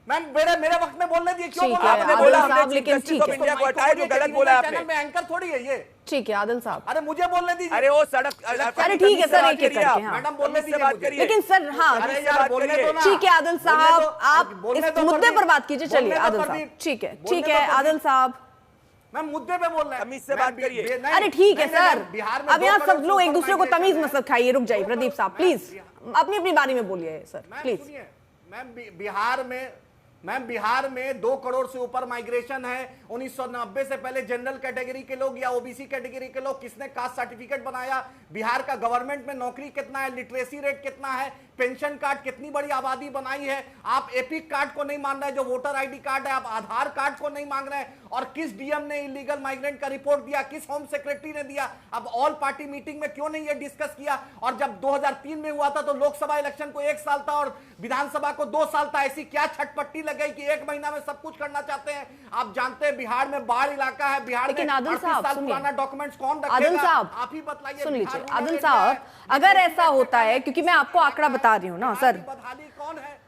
Speaker 9: मैम, मेरे वक्त में बोलने दिए क्यों बोला
Speaker 10: आपने? बोला हमने चीफ जस्टिस ऑफ इंडिया को हटाया, जो गलत बोला आपने।
Speaker 9: चैनल में एंकर थोड़ी है ये।
Speaker 1: ठीक है आदिल साहब,
Speaker 9: अरे मुझे बोलने दीजिए।
Speaker 10: अरे वो सड़क,
Speaker 1: अरे ठीक है सर, एक एक करके। हाँ
Speaker 9: मैडम बोलने दीजिए
Speaker 10: बात करिए।
Speaker 1: लेकिन सर हाँ
Speaker 9: अरे यार बोलने दो ना।
Speaker 1: ठीक है आदिल साहब, आप इस मुद्दे पर बात कीजिए। चलिए आदिल साहब, ठीक है आदिल साहब,
Speaker 9: मैं मुद्दे पे बोल रहा हूं,
Speaker 10: तमीज से बात करिए।
Speaker 1: अरे ठीक है सर, अब यहाँ सब लोग एक दूसरे को तमीज मत सिखाइए। रुक जाइए प्रदीप साहब, प्लीज अपनी अपनी बारी में बोलिए सर, प्लीज।
Speaker 9: मैम बिहार में 2 करोड़ से ऊपर माइग्रेशन है। 1990 से पहले जनरल कैटेगरी के लोग या ओबीसी कैटेगरी के लोग, किसने कास्ट सर्टिफिकेट बनाया? बिहार का गवर्नमेंट में नौकरी कितना है, लिटरेसी रेट कितना है, पेंशन कार्ड कितनी बड़ी आबादी बनाई है। आप एपिक कार्ड को नहीं मान रहे जो वोटर आईडी कार्ड है, आप आधार कार्ड को नहीं मांग रहे हैं। और किस डीएम ने इलीगल माइग्रेंट का रिपोर्ट दिया, किस होम सेक्रेटरी ने दिया? अब ऑल पार्टी मीटिंग में क्यों नहीं ये डिस्कस किया? और जब 2003 में हुआ था तो लोकसभा इलेक्शन को 1 साल था और विधानसभा को 2 साल था। ऐसी क्या छटपट्टी लग गई कि 1 महीना में सब कुछ करना चाहते हैं? आप जानते हैं बिहार में बाढ़ इलाका है, बिहार में 38 साल पुराना डॉक्यूमेंट्स कौन रखेगा?
Speaker 1: आदिल साहब
Speaker 9: आप ही बताइए।
Speaker 1: सुन लीजिए आदिल साहब, अगर ऐसा होता है, क्योंकि मैं आपको आंकड़ा बता रही हूँ ना सर,
Speaker 9: बदहाली कौन है?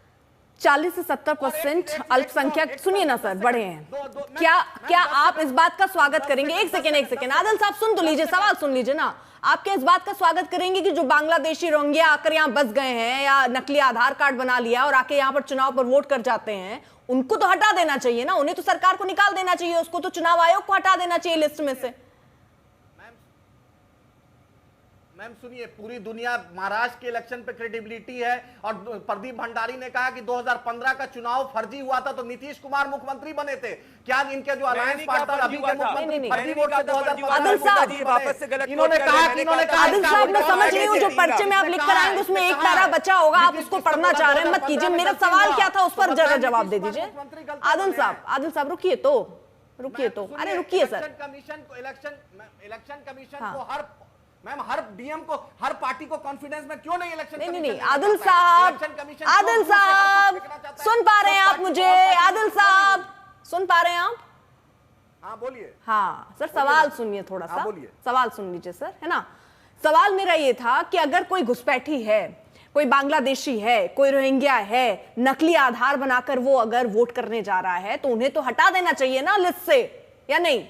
Speaker 1: 40 से 70% अल्पसंख्यक, सुनिए ना सर, बढ़े हैं। क्या आप इस बात का स्वागत करेंगे? एक सेकेंड आदिल साहब सुन तो लीजिए, सवाल सुन लीजिए ना। आप क्या इस बात का स्वागत करेंगे कि जो बांग्लादेशी रोहिंग्या आकर यहाँ बस गए हैं या नकली आधार कार्ड बना लिया और आके यहाँ पर चुनाव पर वोट कर जाते हैं, उनको तो हटा देना चाहिए ना? उन्हें तो सरकार को निकाल देना चाहिए, उसको तो चुनाव आयोग को हटा देना चाहिए लिस्ट में से।
Speaker 9: मैम सुनिए, पूरी दुनिया महाराष्ट्र के इलेक्शन पे क्रेडिबिलिटी है और प्रदीप भंडारी ने कहा कि 2015 का चुनाव फर्जी हुआ था तो नीतीश कुमार मुख्यमंत्री बने थे। क्या इनके जो अलायंस पार्टनर अभी के मुख्यमंत्री फर्जी वोट से 2015
Speaker 1: वापस
Speaker 9: से गलत इन्होंने कहा
Speaker 1: आदिल साहब मैं समझ रही हूँ, जो पर्चे में आप लिख कर आएंगे उसमें एक पैरा बचा होगा, आप उसको पढ़ना चाह रहे हैं, मत कीजिए। मेरा सवाल क्या था उस पर जरा जवाब दे दीजिए। आदिल साहब रुकिए तो, अरे रुकिए सर।
Speaker 9: इलेक्शन कमीशन को हर डीएम को, हर पार्टी को कॉन्फिडेंस में क्यों नहीं इलेक्शन?
Speaker 1: नहीं आदिल साहब सुन पा रहे हैं आप मुझे? आदिल साहब सुन पा रहे हैं आप?
Speaker 9: हाँ बोलिए।
Speaker 1: हाँ सर, सवाल सुनिए थोड़ा सा, सवाल सुन लीजिए सर, है ना? सवाल मेरा ये था कि अगर कोई घुसपैठी है, कोई बांग्लादेशी है, कोई रोहिंग्या है, नकली आधार बनाकर वो अगर वोट करने जा रहा है तो उन्हें तो हटा देना चाहिए ना लिस्ट से, या नहीं?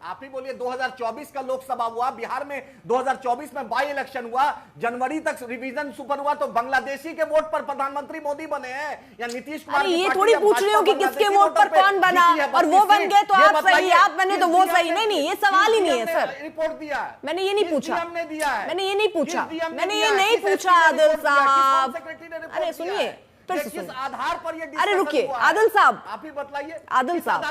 Speaker 9: आप ही बोलिए। 2024 का लोकसभा हुआ, बिहार में 2024 में बाई इलेक्शन हुआ, जनवरी तक रिवीजन सुपर हुआ तो बांग्लादेशी के वोट पर प्रधानमंत्री मोदी बने हैं या नीतीश कुमार?
Speaker 1: ये थोड़ी पूछ रही हूँ कि किसके वोट पर कौन बना और वो बन गए तो आप सही, आप बने तो वो सही। नहीं ये सवाल ही नहीं है सर।
Speaker 9: रिपोर्ट दिया है,
Speaker 1: मैंने ये नहीं पूछा,
Speaker 9: मैंने
Speaker 1: ये नहीं पूछा आदिल साहब। अरे सुनिए,
Speaker 9: किस आधार पर ये?
Speaker 1: अरे रुकिए आदिल साहब,
Speaker 9: आप ही बताइए।
Speaker 1: आदिल साहब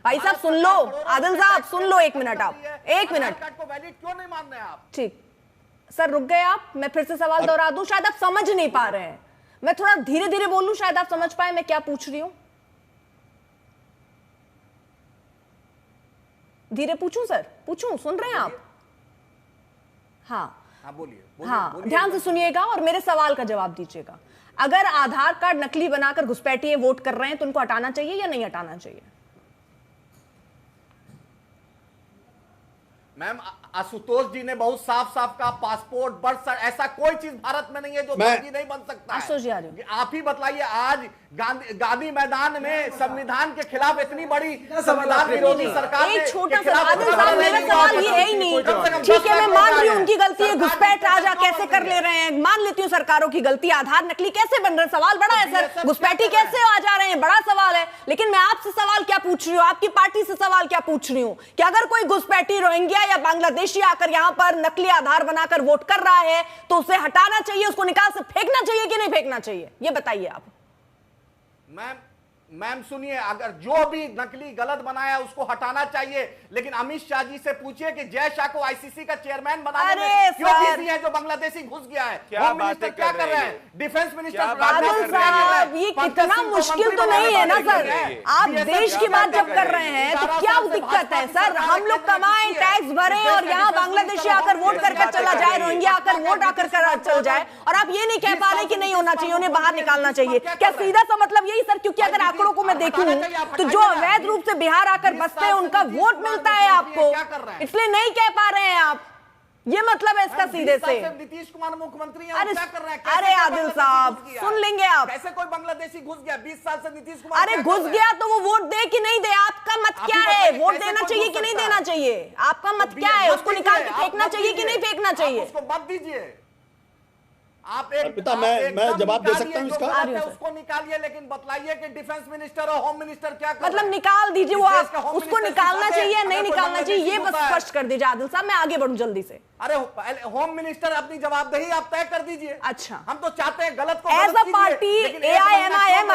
Speaker 1: भाई साहब सुन लो, आदिल साहब सुन लो, 1 मिनट आप, 1 मिनट
Speaker 9: को वैलिड क्यों नहीं मान रहे आप?
Speaker 1: ठीक सर, रुक गए आप? मैं फिर से सवाल दोहरा दूं, शायद आप समझ नहीं पा रहे हैं। मैं थोड़ा धीरे धीरे बोलूं, शायद आप समझ पाए मैं क्या पूछ रही हूं। धीरे पूछूं सर? पूछूं? सुन रहे हैं आप? हाँ
Speaker 9: बोलिए।
Speaker 1: हाँ ध्यान से सुनिएगा और मेरे सवाल का जवाब दीजिएगा। अगर आधार कार्ड नकली बनाकर घुसपैठिए वोट कर रहे हैं तो उनको हटाना चाहिए या नहीं हटाना चाहिए?
Speaker 9: मैम आशुतोष जी ने बहुत साफ कहा, पासपोर्ट, बर्थ, ऐसा कोई चीज भारत में नहीं है जो फर्जी नहीं बन सकता है। आप ही बताइए, आज गांधी मैदान में संविधान के खिलाफ इतनी बड़ी संविधान विरोधी सरकार
Speaker 1: एक छोटा सा आदिल साहब, मेरा सवाल ये है ही नहीं। ठीक है मैं मान रही हूँ उनकी गलती है, घुसपैठ राजा कैसे कर ले रहे हैं, मान लेती हूँ सरकारों की गलती। आधार नकली कैसे बन रहे हैं, सवाल बड़ा है सर। घुसपैठी कैसे आ जा रहे हैं, बड़ा सवाल है। लेकिन मैं आपसे सवाल क्या पूछ रही हूँ, आपकी पार्टी से सवाल क्या पूछ रही हूँ कि अगर कोई घुसपैठी रोहिंग्या या बांग्लादेशी आकर यहाँ पर नकली आधार बनाकर वोट कर रहा है तो उसे हटाना चाहिए, उसको निकाल से फेंकना चाहिए कि नहीं फेंकना चाहिए, ये बताइए आप।
Speaker 9: मैम सुनिए, अगर जो भी नकली गलत बनाया उसको हटाना चाहिए, लेकिन अमित शाह जी से पूछिए कि जय शाह को आईसीसी का चेयरमैन बनाने में क्यों बिजी है, जो बांग्लादेशी घुस गया है। होम मिनिस्टर क्या कर रहे हैं, डिफेंस मिनिस्टर
Speaker 1: बादल साहब, ये कितना मुश्किल तो नहीं है ना सर। आप देश की बात जब कर रहे हैं तो क्या दिक्कत है सर? हम लोग कमाएं, टैक्स भरें और यहाँ बांग्लादेशी आकर वोट करके चला जाए, रोहिंग्या आकर वोट आकर चल जाए, और आप ये नहीं कह पा रहे कि नहीं होना चाहिए, उन्हें बाहर निकालना चाहिए। क्या सीधा सा मतलब यही सर? क्योंकि अगर आंकड़ों को मैं देखूं तो जो अवैध रूप से बिहार आकर बसते हैं उनका वोट मिलता है आपको, इसलिए नहीं कह पा रहे हैं आप। ये मतलब है इसका सीधे से।
Speaker 9: नीतीश कुमार मुख्यमंत्री हैं,
Speaker 1: अरे
Speaker 9: क्या कर रहे हैं?
Speaker 1: अरे आदिल साहब सुन लेंगे आप।
Speaker 9: कैसे कोई बांग्लादेशी घुस गया 20 साल से नीतीश कुमार?
Speaker 1: अरे घुस गया तो वो वोट दे कि नहीं दे, आपका मत क्या है? वोट देना चाहिए कि नहीं देना चाहिए, आपका मत क्या है? उसको निकाल के फेंकना चाहिए कि नहीं फेंकना चाहिए?
Speaker 9: उसको मत दीजिए आप।
Speaker 13: अर्पिता, मैं जवाब दे सकता हूं इसका?
Speaker 9: उसको निकालिए, लेकिन बतलाइए कि डिफेंस मिनिस्टर और होम मिनिस्टर क्या कर
Speaker 1: मतलब निकाल दीजिए वो, आप उसको निकालना चाहिए नहीं निकालना चाहिए, ये बस स्पष्ट कर दीजिए आदिल साहब। मैं आगे बढ़ूं जल्दी से।
Speaker 9: अरे होम मिनिस्टर अपनी जवाबदेही आप तय कर दीजिए।
Speaker 1: अच्छा,
Speaker 9: हम तो चाहते हैं गलत को
Speaker 1: एज अ पार्टी AIMIM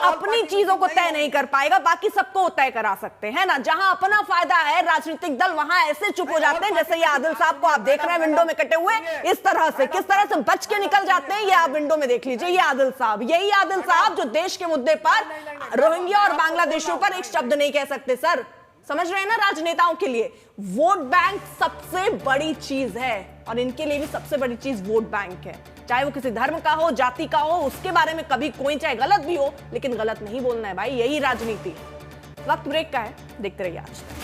Speaker 1: अपनी चीजों को तय नहीं कर पाएगा, बाकी सबको तय करा सकते हैं ना। जहां अपना फायदा है राजनीतिक दल वहां ऐसे चुप हो जाते हैं, जैसे ये आदिल साहब को आप देख रहे हैं विंडो में कटे हुए, इस तरह से किस तरह से बच के निकल जाते हैं, ये आप विंडो में देख लीजिए। ये आदिल साहब, यही आदिल साहब जो देश के मुद्दे पर रोहिंग्या और बांग्लादेशियों पर एक शब्द नहीं कह सकते सर। समझ रहे हैं ना? राजनेताओं के लिए वोट बैंक सबसे बड़ी चीज है, और इनके लिए भी सबसे बड़ी चीज वोट बैंक है। चाहे वो किसी धर्म का हो, जाति का हो, उसके बारे में कभी कोई चाहे गलत भी हो, लेकिन गलत नहीं बोलना है भाई, यही राजनीति। वक्त ब्रेक का है, देखते रहिए आज तक।